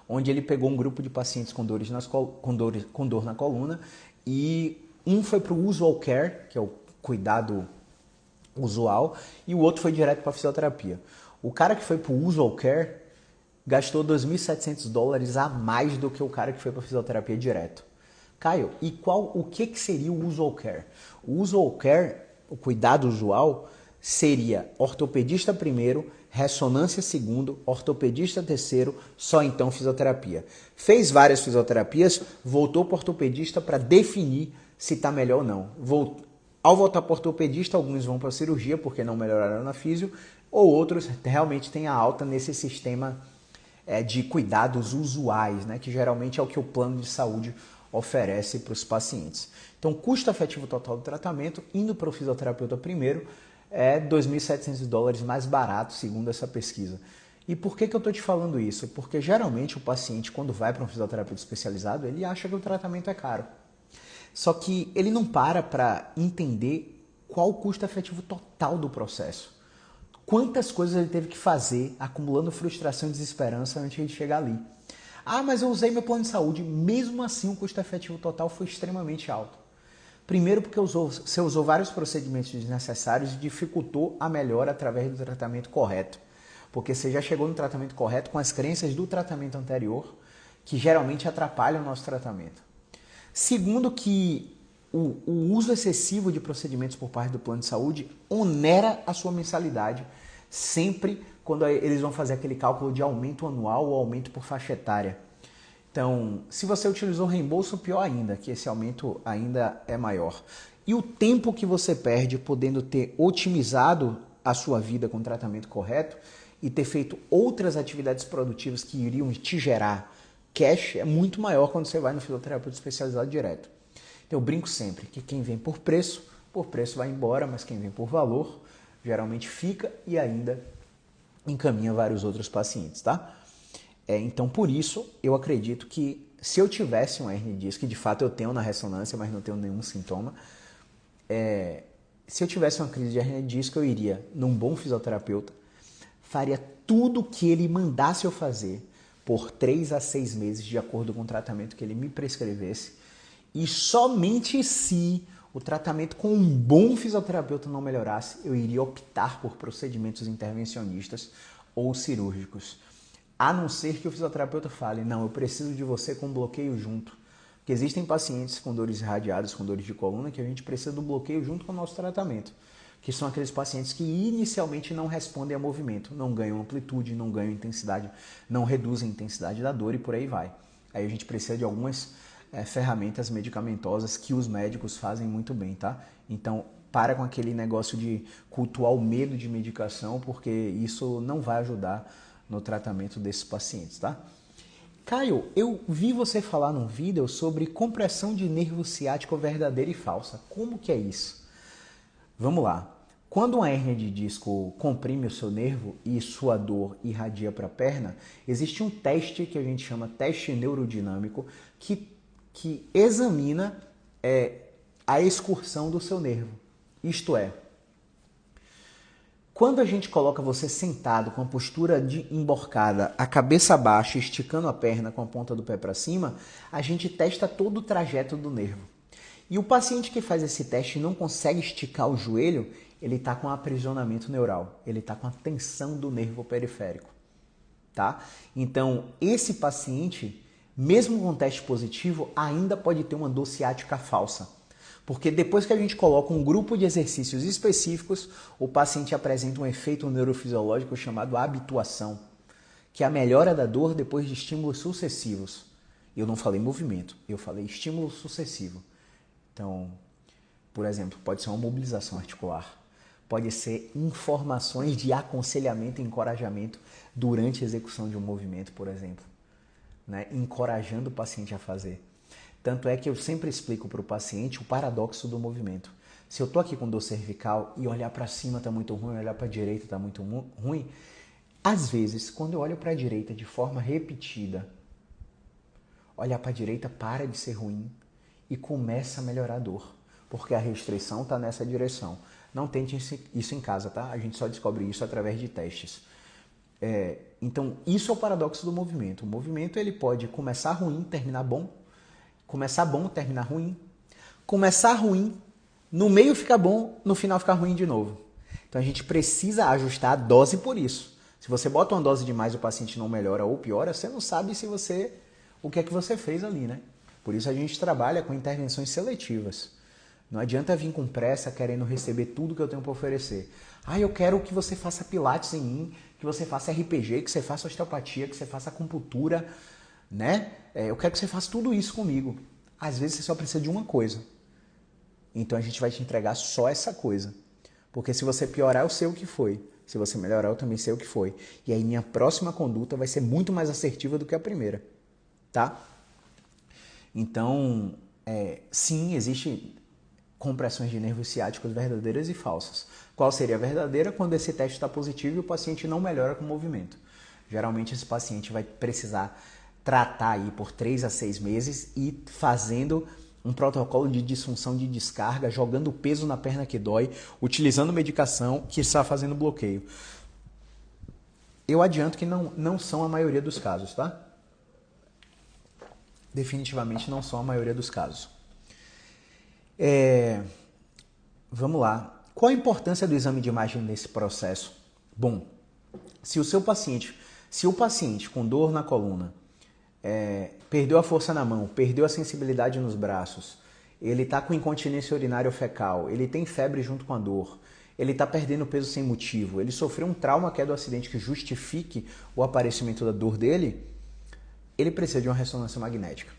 Speaker 1: onde ele pegou um grupo de pacientes com dor na coluna e um foi para o usual care, que é o cuidado usual, e o outro foi direto para a fisioterapia. O cara que foi para o usual care gastou $2.700 a mais do que o cara que foi para fisioterapia direto. Caio, e o que seria o usual care? O usual care, o cuidado usual, seria ortopedista primeiro, ressonância segundo, ortopedista terceiro, só então fisioterapia. Fez várias fisioterapias, voltou para o ortopedista para definir se está melhor ou não. Ao voltar para o ortopedista, alguns vão para a cirurgia porque não melhoraram na fisio, ou outros realmente têm a alta nesse sistema de cuidados usuais, né, que geralmente é o que o plano de saúde oferece para os pacientes. Então, o custo efetivo total do tratamento, indo para o fisioterapeuta primeiro, é $2.700 mais barato, segundo essa pesquisa. E por que eu estou te falando isso? Porque geralmente o paciente, quando vai para um fisioterapeuta especializado, ele acha que o tratamento é caro. Só que ele não para entender qual o custo efetivo total do processo. Quantas coisas ele teve que fazer, acumulando frustração e desesperança antes de chegar ali. Ah, mas eu usei meu plano de saúde. Mesmo assim, o custo efetivo total foi extremamente alto. Primeiro porque você usou vários procedimentos desnecessários e dificultou a melhora através do tratamento correto. Porque você já chegou no tratamento correto com as crenças do tratamento anterior, que geralmente atrapalham o nosso tratamento. Segundo que o uso excessivo de procedimentos por parte do plano de saúde onera a sua mensalidade, sempre quando eles vão fazer aquele cálculo de aumento anual ou aumento por faixa etária. Então, se você utilizou reembolso, pior ainda, que esse aumento ainda é maior. E o tempo que você perde podendo ter otimizado a sua vida com o tratamento correto e ter feito outras atividades produtivas que iriam te gerar cash é muito maior quando você vai no fisioterapeuta especializado direto. Então, eu brinco sempre que quem vem por preço vai embora, mas quem vem por valor geralmente fica e ainda encaminha vários outros pacientes, tá? Então, por isso, eu acredito que se eu tivesse um hernia de disco, que de fato eu tenho na ressonância, mas não tenho nenhum sintoma, se eu tivesse uma crise de hernia de disco, eu iria num bom fisioterapeuta, faria tudo o que ele mandasse eu fazer por 3 a 6 meses, de acordo com o tratamento que ele me prescrevesse, e somente se o tratamento com um bom fisioterapeuta não melhorasse, eu iria optar por procedimentos intervencionistas ou cirúrgicos. A não ser que o fisioterapeuta fale, não, eu preciso de você com bloqueio junto. Porque existem pacientes com dores irradiadas, com dores de coluna, que a gente precisa do bloqueio junto com o nosso tratamento. Que são aqueles pacientes que inicialmente não respondem a movimento, não ganham amplitude, não ganham intensidade, não reduzem a intensidade da dor e por aí vai. Aí a gente precisa de algumas ferramentas medicamentosas que os médicos fazem muito bem, tá? Então, para com aquele negócio de cultuar o medo de medicação, porque isso não vai ajudar no tratamento desses pacientes, tá? Caio, eu vi você falar num vídeo sobre compressão de nervo ciático verdadeira e falsa. Como que é isso? Vamos lá. Quando uma hérnia de disco comprime o seu nervo e sua dor irradia para a perna, existe um teste que a gente chama teste neurodinâmico que examina a excursão do seu nervo. Isto é, quando a gente coloca você sentado com a postura de emborcada, a cabeça baixa, esticando a perna com a ponta do pé para cima, a gente testa todo o trajeto do nervo. E o paciente que faz esse teste e não consegue esticar o joelho, ele está com aprisionamento neural, ele está com a tensão do nervo periférico. Tá? Então, esse paciente, mesmo com teste positivo, ainda pode ter uma dor ciática falsa. Porque depois que a gente coloca um grupo de exercícios específicos, o paciente apresenta um efeito neurofisiológico chamado habituação, que é a melhora da dor depois de estímulos sucessivos. Eu não falei movimento, eu falei estímulo sucessivo. Então, por exemplo, pode ser uma mobilização articular, pode ser informações de aconselhamento e encorajamento durante a execução de um movimento, por exemplo, né? Encorajando o paciente a fazer. Tanto é que eu sempre explico para o paciente o paradoxo do movimento. Se eu estou aqui com dor cervical e olhar para cima está muito ruim, olhar para a direita está muito ruim, às vezes, quando eu olho para a direita de forma repetida, olhar para a direita para de ser ruim e começa a melhorar a dor, porque a restrição está nessa direção. Não tente isso em casa, tá? A gente só descobre isso através de testes. Então, isso é o paradoxo do movimento. O movimento ele pode começar ruim, terminar bom, começar bom, terminar ruim, começar ruim, no meio ficar bom, no final ficar ruim de novo. Então a gente precisa ajustar a dose por isso. Se você bota uma dose demais e o paciente não melhora ou piora, você não sabe o que é que você fez ali, né? Por isso a gente trabalha com intervenções seletivas. Não adianta vir com pressa querendo receber tudo que eu tenho para oferecer. Eu quero que você faça pilates em mim, que você faça RPG, que você faça osteopatia, que você faça acupuntura, né? Eu quero que você faça tudo isso comigo. Às vezes você só precisa de uma coisa. Então a gente vai te entregar só essa coisa. Porque se você piorar, eu sei o que foi. Se você melhorar, eu também sei o que foi. E aí minha próxima conduta vai ser muito mais assertiva do que a primeira. Tá? Então, sim, existe compressões de nervos ciáticos verdadeiras e falsas. Qual seria a verdadeira? Quando esse teste está positivo e o paciente não melhora com o movimento. Geralmente esse paciente vai precisar tratar aí por 3 a 6 meses e fazendo um protocolo de disfunção de descarga, jogando peso na perna que dói, utilizando medicação que está fazendo bloqueio. Eu adianto que não são a maioria dos casos, tá? Definitivamente não são a maioria dos casos. Vamos lá. Qual a importância do exame de imagem nesse processo? Bom, se o paciente com dor na coluna perdeu a força na mão, perdeu a sensibilidade nos braços, ele está com incontinência urinária ou fecal, ele tem febre junto com a dor, ele está perdendo peso sem motivo, ele sofreu um trauma que é do acidente que justifique o aparecimento da dor dele, ele precisa de uma ressonância magnética.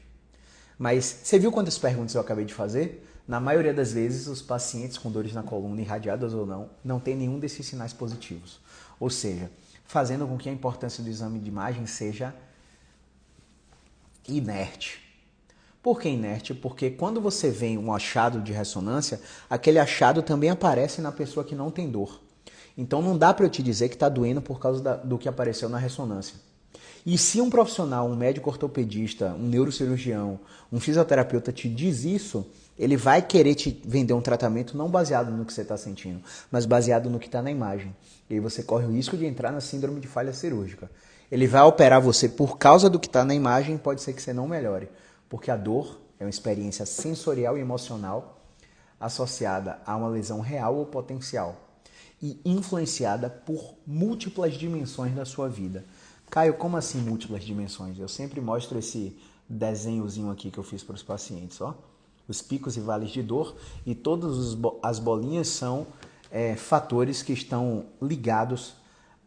Speaker 1: Mas você viu quantas perguntas eu acabei de fazer? Na maioria das vezes, os pacientes com dores na coluna, irradiadas ou não têm nenhum desses sinais positivos. Ou seja, fazendo com que a importância do exame de imagem seja inerte. Por que inerte? Porque quando você vê um achado de ressonância, aquele achado também aparece na pessoa que não tem dor. Então não dá para eu te dizer que está doendo por causa do que apareceu na ressonância. E se um profissional, um médico ortopedista, um neurocirurgião, um fisioterapeuta te diz isso, ele vai querer te vender um tratamento não baseado no que você está sentindo, mas baseado no que está na imagem. E aí você corre o risco de entrar na síndrome de falha cirúrgica. Ele vai operar você por causa do que está na imagem, pode ser que você não melhore. Porque a dor é uma experiência sensorial e emocional associada a uma lesão real ou potencial e influenciada por múltiplas dimensões da sua vida. Caio, como assim múltiplas dimensões? Eu sempre mostro esse desenhozinho aqui que eu fiz para os pacientes, ó. Os picos e vales de dor, e todas as bolinhas são fatores que estão ligados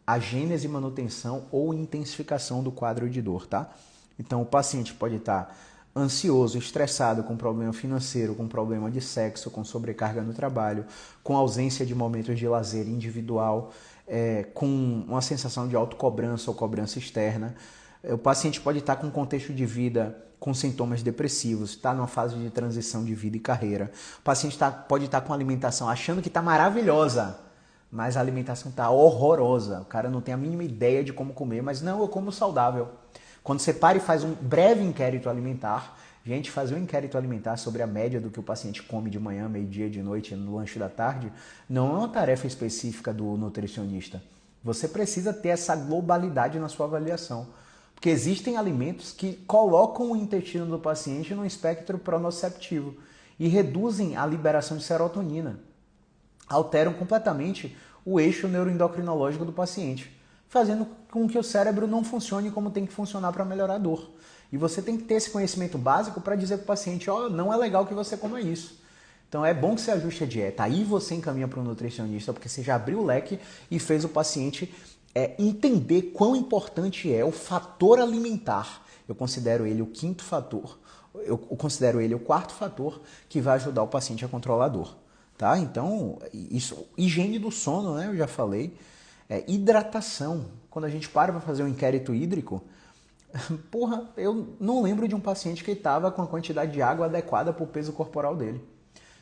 Speaker 1: à gênese, manutenção ou intensificação do quadro de dor, tá? Então o paciente pode estar ansioso, estressado, com problema financeiro, com problema de sexo, com sobrecarga no trabalho, com ausência de momentos de lazer individual, com uma sensação de autocobrança ou cobrança externa. O paciente pode estar com um contexto de vida com sintomas depressivos, está numa fase de transição de vida e carreira. O paciente pode estar com alimentação achando que está maravilhosa, mas a alimentação está horrorosa. O cara não tem a mínima ideia de como comer, mas não, eu como saudável. Quando você para e faz um breve inquérito alimentar, gente, fazer um inquérito alimentar sobre a média do que o paciente come de manhã, meio-dia, de noite, no lanche da tarde, não é uma tarefa específica do nutricionista. Você precisa ter essa globalidade na sua avaliação. Porque existem alimentos que colocam o intestino do paciente num espectro pronoceptivo e reduzem a liberação de serotonina. Alteram completamente o eixo neuroendocrinológico do paciente, fazendo com que o cérebro não funcione como tem que funcionar para melhorar a dor. E você tem que ter esse conhecimento básico para dizer para o paciente, não é legal que você coma isso. Então é bom que você ajuste a dieta. Aí você encaminha para um nutricionista, porque você já abriu o leque e fez o paciente entender quão importante é o fator alimentar. Eu considero ele o quinto fator, eu considero ele o quarto fator que vai ajudar o paciente a controlar a dor. Tá? Então, isso, higiene do sono, né? Eu já falei. Hidratação. Quando a gente para fazer um inquérito hídrico, porra, eu não lembro de um paciente que estava com a quantidade de água adequada para o peso corporal dele.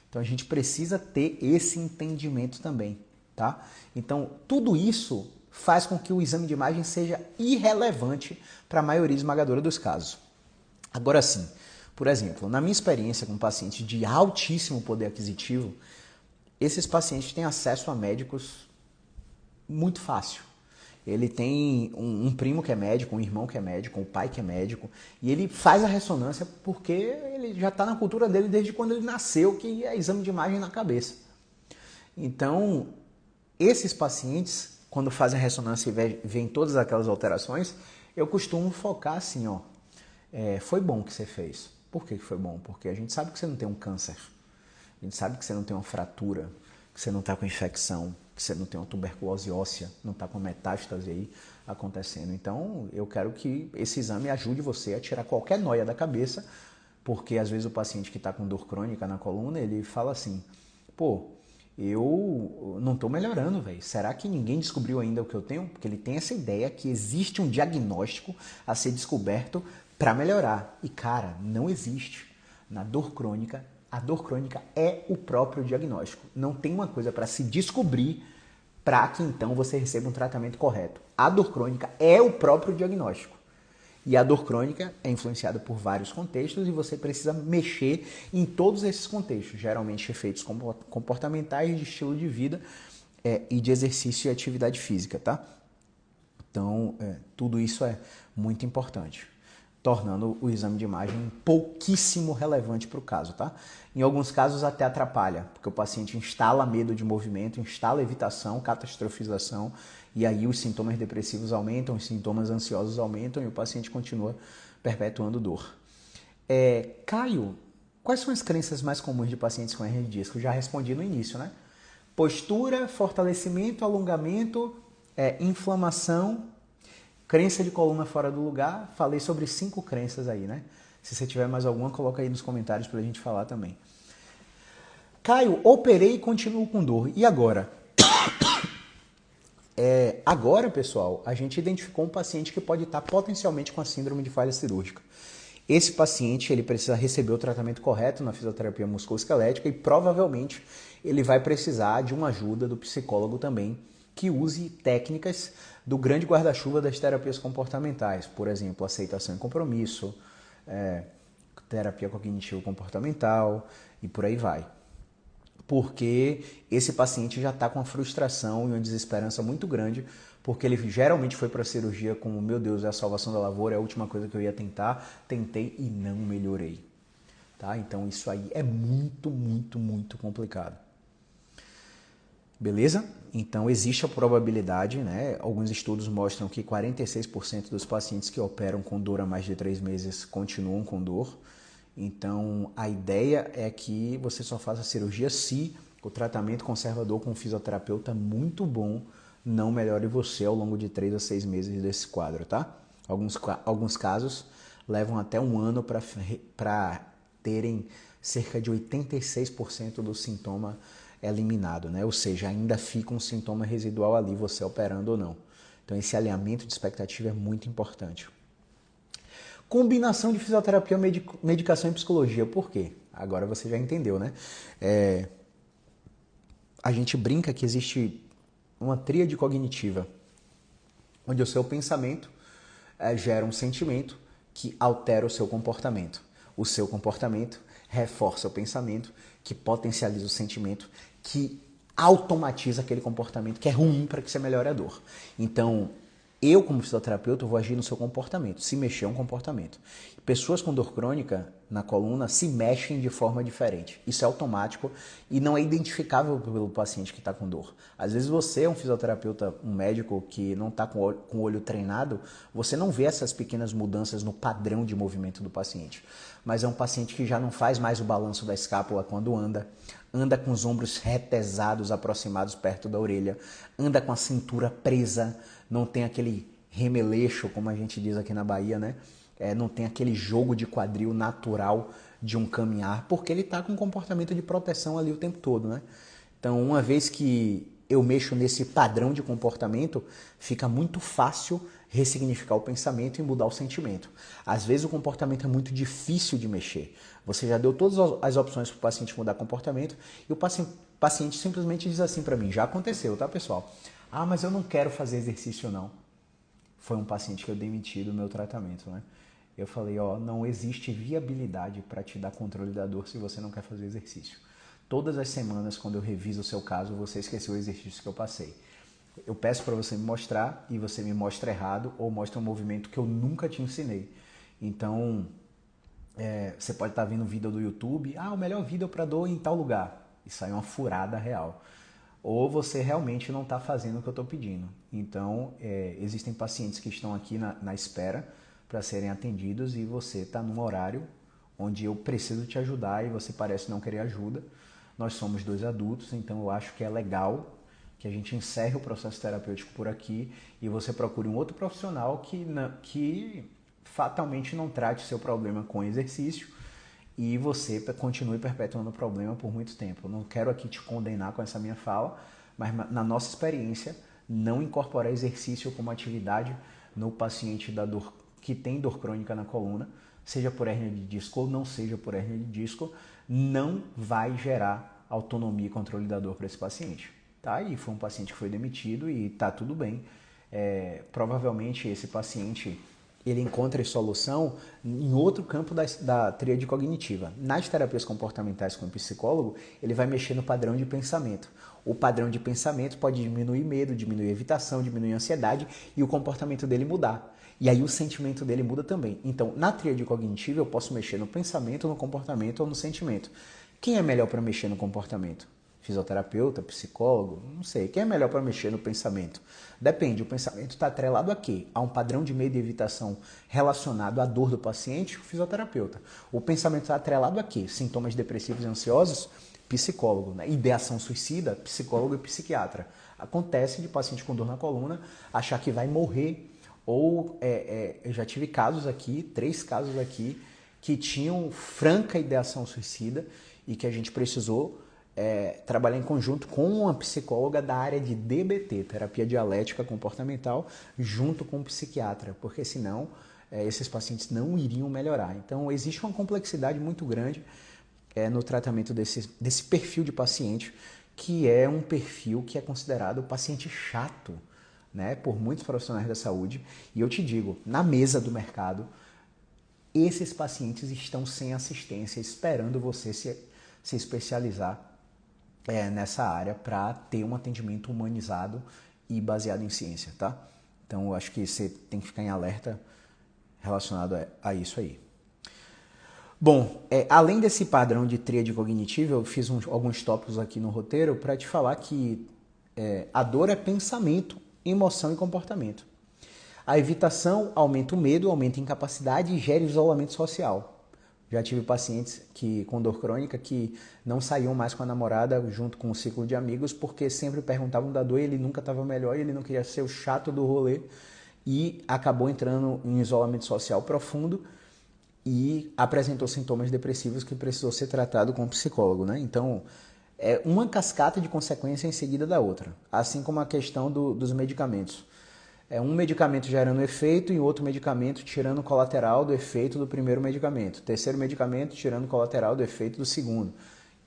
Speaker 1: Então a gente precisa ter esse entendimento também, tá? Então tudo isso faz com que o exame de imagem seja irrelevante para a maioria esmagadora dos casos. Agora sim, por exemplo, na minha experiência com pacientes de altíssimo poder aquisitivo, esses pacientes têm acesso a médicos muito fácil. Ele tem um primo que é médico, um irmão que é médico, um pai que é médico, e ele faz a ressonância porque ele já está na cultura dele desde quando ele nasceu, que é exame de imagem na cabeça. Então, esses pacientes, quando fazem a ressonância e veem todas aquelas alterações, eu costumo focar assim, foi bom que você fez. Por que foi bom? Porque a gente sabe que você não tem um câncer, a gente sabe que você não tem uma fratura, que você não está com infecção, que você não tem uma tuberculose óssea, não está com metástase aí acontecendo. Então, eu quero que esse exame ajude você a tirar qualquer noia da cabeça, porque às vezes o paciente que está com dor crônica na coluna, ele fala assim, eu não estou melhorando, velho. Será que ninguém descobriu ainda o que eu tenho? Porque ele tem essa ideia que existe um diagnóstico a ser descoberto para melhorar. E cara, não existe na dor crônica. A dor crônica é o próprio diagnóstico. Não tem uma coisa para se descobrir para que então você receba um tratamento correto. A dor crônica é o próprio diagnóstico. E a dor crônica é influenciada por vários contextos e você precisa mexer em todos esses contextos, geralmente efeitos comportamentais, de estilo de vida e de exercício e atividade física, tá? Então, tudo isso é muito importante, tornando o exame de imagem pouquíssimo relevante para o caso, tá? Em alguns casos até atrapalha, porque o paciente instala medo de movimento, instala evitação, catastrofização, e aí os sintomas depressivos aumentam, os sintomas ansiosos aumentam e o paciente continua perpetuando dor. Caio, quais são as crenças mais comuns de pacientes com hernia de disco? Eu já respondi no início, né? Postura, fortalecimento, alongamento, inflamação, crença de coluna fora do lugar. Falei sobre 5 crenças aí, né? Se você tiver mais alguma, coloca aí nos comentários pra gente falar também. Caio, operei e continuo com dor. E agora? Agora, pessoal, a gente identificou um paciente que pode estar potencialmente com a síndrome de falha cirúrgica. Esse paciente ele precisa receber o tratamento correto na fisioterapia musculoesquelética e provavelmente ele vai precisar de uma ajuda do psicólogo também, que use técnicas do grande guarda-chuva das terapias comportamentais, por exemplo, aceitação e compromisso, terapia cognitivo-comportamental e por aí vai. Porque esse paciente já está com uma frustração e uma desesperança muito grande, porque ele geralmente foi para a cirurgia como, meu Deus, é a salvação da lavoura, é a última coisa que eu ia tentar, tentei e não melhorei. Tá? Então isso aí é muito, muito, muito complicado. Beleza? Então existe a probabilidade, né? Alguns estudos mostram que 46% dos pacientes que operam com dor há mais de 3 meses continuam com dor. Então a ideia é que você só faça a cirurgia se o tratamento conservador com um fisioterapeuta muito bom não melhore você ao longo de 3 a 6 meses desse quadro, tá? Alguns casos levam até 1 ano para terem cerca de 86% do sintoma eliminado, né? Ou seja, ainda fica um sintoma residual ali, você operando ou não. Então esse alinhamento de expectativa é muito importante. Combinação de fisioterapia, medicação e psicologia. Por quê? Agora você já entendeu, né? A gente brinca que existe uma tríade cognitiva, onde o seu pensamento gera um sentimento que altera o seu comportamento. O seu comportamento reforça o pensamento, que potencializa o sentimento, que automatiza aquele comportamento que é ruim para que você melhore a dor. Então, eu, como fisioterapeuta, vou agir no seu comportamento. Se mexer é um comportamento. Pessoas com dor crônica na coluna se mexem de forma diferente. Isso é automático e não é identificável pelo paciente que está com dor. Às vezes você é um fisioterapeuta, um médico que não está com o olho treinado, você não vê essas pequenas mudanças no padrão de movimento do paciente. Mas é um paciente que já não faz mais o balanço da escápula quando anda com os ombros retesados, aproximados perto da orelha, anda com a cintura presa, não tem aquele remeleixo, como a gente diz aqui na Bahia, né? Não tem aquele jogo de quadril natural de um caminhar, porque ele está com um comportamento de proteção ali o tempo todo, né? Então, uma vez que eu mexo nesse padrão de comportamento, fica muito fácil ressignificar o pensamento e mudar o sentimento. Às vezes o comportamento é muito difícil de mexer. Você já deu todas as opções para o paciente mudar comportamento e o paciente simplesmente diz assim para mim, já aconteceu, tá, pessoal? Ah, mas eu não quero fazer exercício não. Foi um paciente que eu demiti do meu tratamento, né? Eu falei, não existe viabilidade para te dar controle da dor se você não quer fazer exercício. Todas as semanas, quando eu reviso o seu caso, você esqueceu o exercício que eu passei. Eu peço para você me mostrar e você me mostra errado ou mostra um movimento que eu nunca te ensinei. Então, você pode estar vendo vídeo do YouTube, o melhor vídeo para dor em tal lugar. Isso aí é uma furada real. Ou você realmente não está fazendo o que eu estou pedindo. Então, existem pacientes que estão aqui na espera para serem atendidos e você está num horário onde eu preciso te ajudar e você parece não querer ajuda. Nós somos 2 adultos, então eu acho que é legal que a gente encerre o processo terapêutico por aqui e você procure um outro profissional que fatalmente não trate seu problema com exercício e você continue perpetuando o problema por muito tempo. Eu não quero aqui te condenar com essa minha fala, mas na nossa experiência, não incorporar exercício como atividade no paciente da dor que tem dor crônica na coluna, seja por hérnia de disco ou não seja por hérnia de disco, não vai gerar autonomia e controle da dor para esse paciente. Tá? E foi um paciente que foi demitido e está tudo bem. Provavelmente esse paciente ele encontra solução em outro campo da tríade cognitiva. Nas terapias comportamentais com o psicólogo, ele vai mexer no padrão de pensamento. O padrão de pensamento pode diminuir medo, diminuir evitação, diminuir ansiedade e o comportamento dele mudar. E aí o sentimento dele muda também. Então, na tríade cognitiva, eu posso mexer no pensamento, no comportamento ou no sentimento. Quem é melhor para mexer no comportamento? Fisioterapeuta, psicólogo? Não sei. Quem é melhor para mexer no pensamento? Depende. O pensamento está atrelado a quê? A um padrão de medo e evitação relacionado à dor do paciente? O fisioterapeuta. O pensamento está atrelado a quê? Sintomas depressivos e ansiosos? Psicólogo. Né? Ideação suicida? Psicólogo e psiquiatra. Acontece de paciente com dor na coluna achar que vai morrer. Ou eu já tive casos aqui, 3 casos aqui, que tinham franca ideação suicida e que a gente precisou trabalhar em conjunto com uma psicóloga da área de DBT, terapia dialética comportamental, junto com um psiquiatra, porque senão esses pacientes não iriam melhorar. Então existe uma complexidade muito grande no tratamento desse perfil de paciente, que é um perfil que é considerado paciente chato, né, por muitos profissionais da saúde. E eu te digo, na mesa do mercado, esses pacientes estão sem assistência, esperando você se especializar nessa área para ter um atendimento humanizado e baseado em ciência, tá? Então, eu acho que você tem que ficar em alerta relacionado a isso aí. Bom, além desse padrão de tríade cognitiva, eu fiz alguns tópicos aqui no roteiro para te falar que a dor é pensamento, emoção e comportamento. A evitação aumenta o medo, aumenta a incapacidade e gera isolamento social. Já tive pacientes com dor crônica que não saíam mais com a namorada junto com o ciclo de amigos porque sempre perguntavam da dor e ele nunca estava melhor e ele não queria ser o chato do rolê e acabou entrando em isolamento social profundo e apresentou sintomas depressivos que precisou ser tratado com um psicólogo, né? Então, é uma cascata de consequência em seguida da outra, assim como a questão dos medicamentos. Um medicamento gerando efeito e outro medicamento tirando o colateral do efeito do primeiro medicamento. Terceiro medicamento tirando o colateral do efeito do segundo.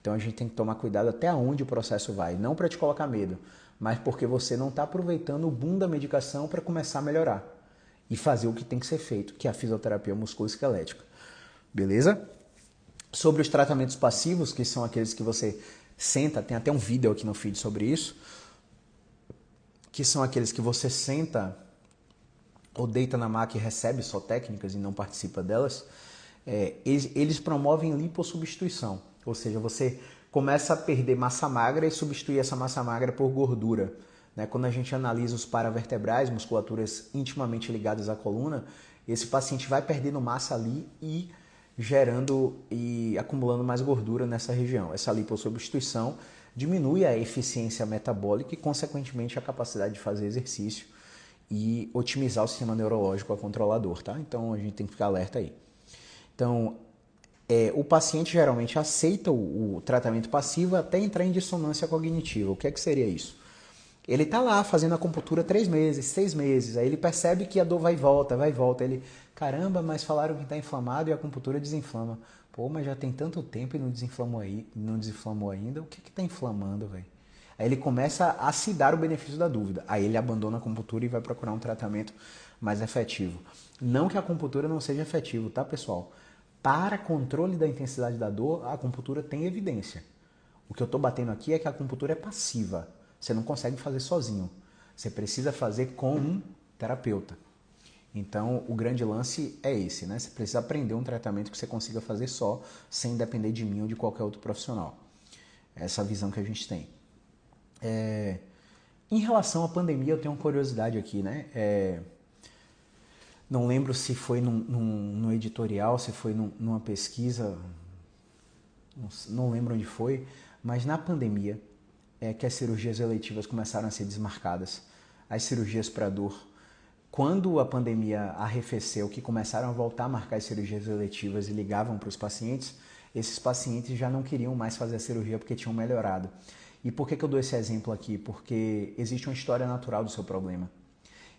Speaker 1: Então a gente tem que tomar cuidado até onde o processo vai. Não para te colocar medo, mas porque você não está aproveitando o boom da medicação para começar a melhorar. E fazer o que tem que ser feito, que é a fisioterapia musculoesquelética. Beleza? Sobre os tratamentos passivos, que são aqueles que você senta, tem até um vídeo aqui no feed sobre isso, que são aqueles que você senta ou deita na maca e recebe só técnicas e não participa delas, eles promovem lipossubstituição, ou seja, você começa a perder massa magra e substituir essa massa magra por gordura. Né? Quando a gente analisa os paravertebrais, musculaturas intimamente ligadas à coluna, esse paciente vai perdendo massa ali e gerando e acumulando mais gordura nessa região. Essa lipossubstituição diminui a eficiência metabólica e, consequentemente, a capacidade de fazer exercício e otimizar o sistema neurológico a controlador, tá? Então, a gente tem que ficar alerta aí. Então, o paciente geralmente aceita o tratamento passivo até entrar em dissonância cognitiva. O que é que seria isso? Ele está lá fazendo acupuntura 3 meses, 6 meses, aí ele percebe que a dor vai e volta, ele, caramba, mas falaram que está inflamado e a acupuntura desinflama. Pô, mas já tem tanto tempo e não desinflamou ainda, o que está inflamando, velho? Aí ele começa a se dar o benefício da dúvida, aí ele abandona a acupuntura e vai procurar um tratamento mais efetivo. Não que a acupuntura não seja efetivo, tá, pessoal? Para controle da intensidade da dor, a acupuntura tem evidência. O que eu estou batendo aqui é que a acupuntura é passiva. Você não consegue fazer sozinho. Você precisa fazer com um terapeuta. Então, o grande lance é esse, né? Você precisa aprender um tratamento que você consiga fazer só, sem depender de mim ou de qualquer outro profissional. Essa é a visão que a gente tem. Em relação à pandemia, eu tenho uma curiosidade aqui, né? Não lembro se foi num editorial, se foi numa pesquisa, não lembro onde foi, mas na pandemia que as cirurgias eletivas começaram a ser desmarcadas, as cirurgias para dor. Quando a pandemia arrefeceu, que começaram a voltar a marcar as cirurgias eletivas e ligavam para os pacientes, esses pacientes já não queriam mais fazer a cirurgia porque tinham melhorado. E por que eu dou esse exemplo aqui? Porque existe uma história natural do seu problema.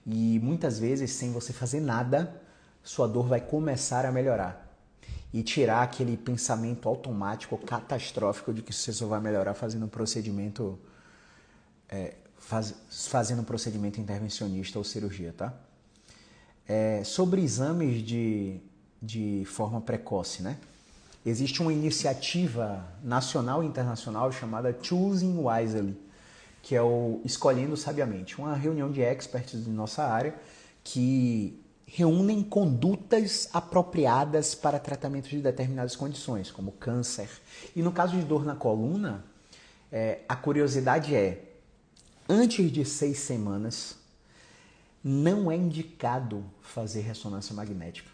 Speaker 1: E muitas vezes, sem você fazer nada, sua dor vai começar a melhorar. E tirar aquele pensamento automático, catastrófico de que você só vai melhorar fazendo um procedimento, fazendo um procedimento intervencionista ou cirurgia, tá? Sobre exames de forma precoce, né? Existe uma iniciativa nacional e internacional chamada Choosing Wisely, que é o Escolhendo Sabiamente, uma reunião de experts de nossa área que reúnem condutas apropriadas para tratamento de determinadas condições, como câncer. E no caso de dor na coluna, a curiosidade antes de 6 semanas, não é indicado fazer ressonância magnética,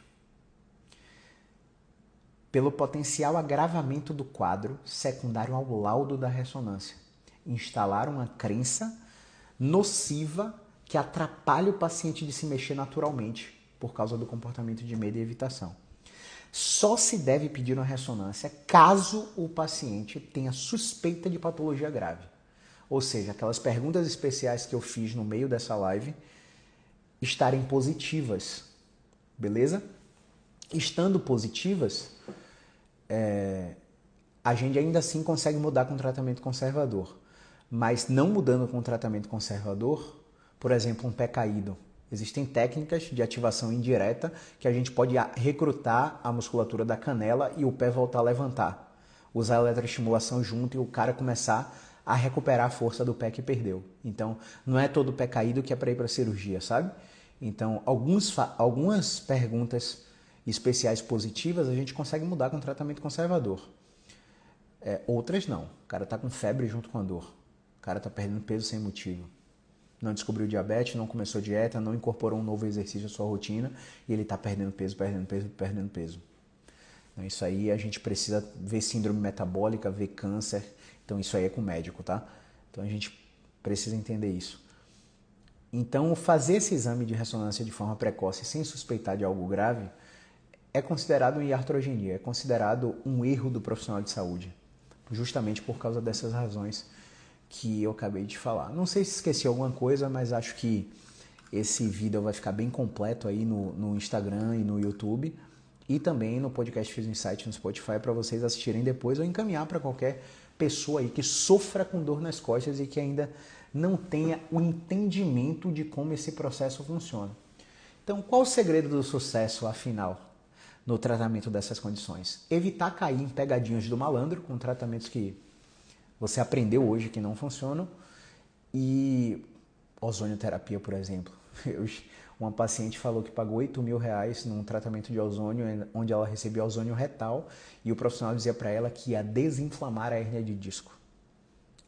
Speaker 1: pelo potencial agravamento do quadro secundário ao laudo da ressonância. Instalar uma crença nociva que atrapalha o paciente de se mexer naturalmente por causa do comportamento de medo e evitação. Só se deve pedir uma ressonância caso o paciente tenha suspeita de patologia grave. Ou seja, aquelas perguntas especiais que eu fiz no meio dessa live estarem positivas, beleza? Estando positivas, a gente ainda assim consegue mudar com tratamento conservador. Mas não mudando com tratamento conservador, por exemplo, um pé caído. Existem técnicas de ativação indireta que a gente pode recrutar a musculatura da canela e o pé voltar a levantar. Usar a eletroestimulação junto e o cara começar a recuperar a força do pé que perdeu. Então, não é todo pé caído que é para ir para cirurgia, sabe? Então, algumas perguntas especiais positivas a gente consegue mudar com tratamento conservador. Outras não. O cara está com febre junto com a dor. O cara está perdendo peso sem motivo. Não descobriu diabetes, não começou dieta, não incorporou um novo exercício à sua rotina e ele está perdendo peso. Então, isso aí a gente precisa ver síndrome metabólica, ver câncer. Então, isso aí é com o médico, tá? Então, a gente precisa entender isso. Então, fazer esse exame de ressonância de forma precoce sem suspeitar de algo grave é considerado iatrogenia, é considerado um erro do profissional de saúde, justamente por causa dessas razões que eu acabei de falar. Não sei se esqueci alguma coisa, mas acho que esse vídeo vai ficar bem completo aí no Instagram e no YouTube e também no podcast Fiz Insight no Spotify para vocês assistirem depois ou encaminhar para qualquer pessoa aí que sofra com dor nas costas e que ainda não tenha o entendimento de como esse processo funciona. Então, qual o segredo do sucesso, afinal, no tratamento dessas condições? Evitar cair em pegadinhas do malandro, com tratamentos que você aprendeu hoje que não funcionam, e ozonioterapia, por exemplo. Uma paciente falou que pagou R$8.000 num tratamento de ozônio, onde ela recebia ozônio retal, e o profissional dizia para ela que ia desinflamar a hérnia de disco.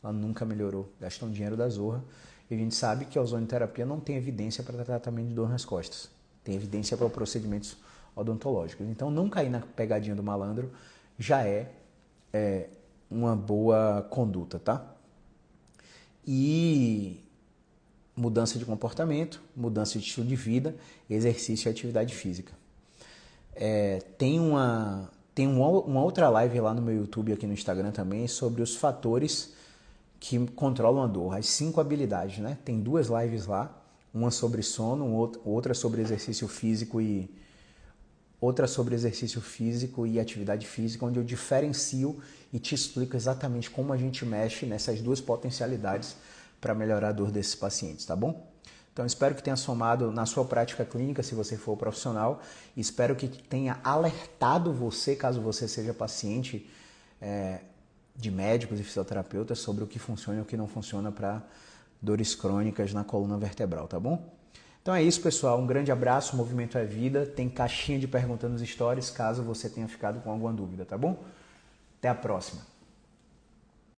Speaker 1: Ela nunca melhorou, gastou um dinheiro da zorra, e a gente sabe que a ozonioterapia não tem evidência para tratamento de dor nas costas, tem evidência para procedimentos odontológicos. Então, não cair na pegadinha do malandro já é uma boa conduta, tá? E mudança de comportamento, mudança de estilo de vida, exercício e atividade física. Tem uma outra live lá no meu YouTube, aqui no Instagram também, sobre os fatores que controlam a dor, as 5 habilidades, né? Tem 2 lives lá, uma sobre sono, outra sobre exercício físico e atividade física, onde eu diferencio e te explico exatamente como a gente mexe nessas 2 potencialidades para melhorar a dor desses pacientes, tá bom? Então, espero que tenha somado na sua prática clínica, se você for profissional, e espero que tenha alertado você, caso você seja paciente de médicos e fisioterapeutas, sobre o que funciona e o que não funciona para dores crônicas na coluna vertebral, tá bom? Então é isso, pessoal. Um grande abraço. O Movimento é Vida. Tem caixinha de perguntas nos stories, caso você tenha ficado com alguma dúvida, tá bom? Até a próxima.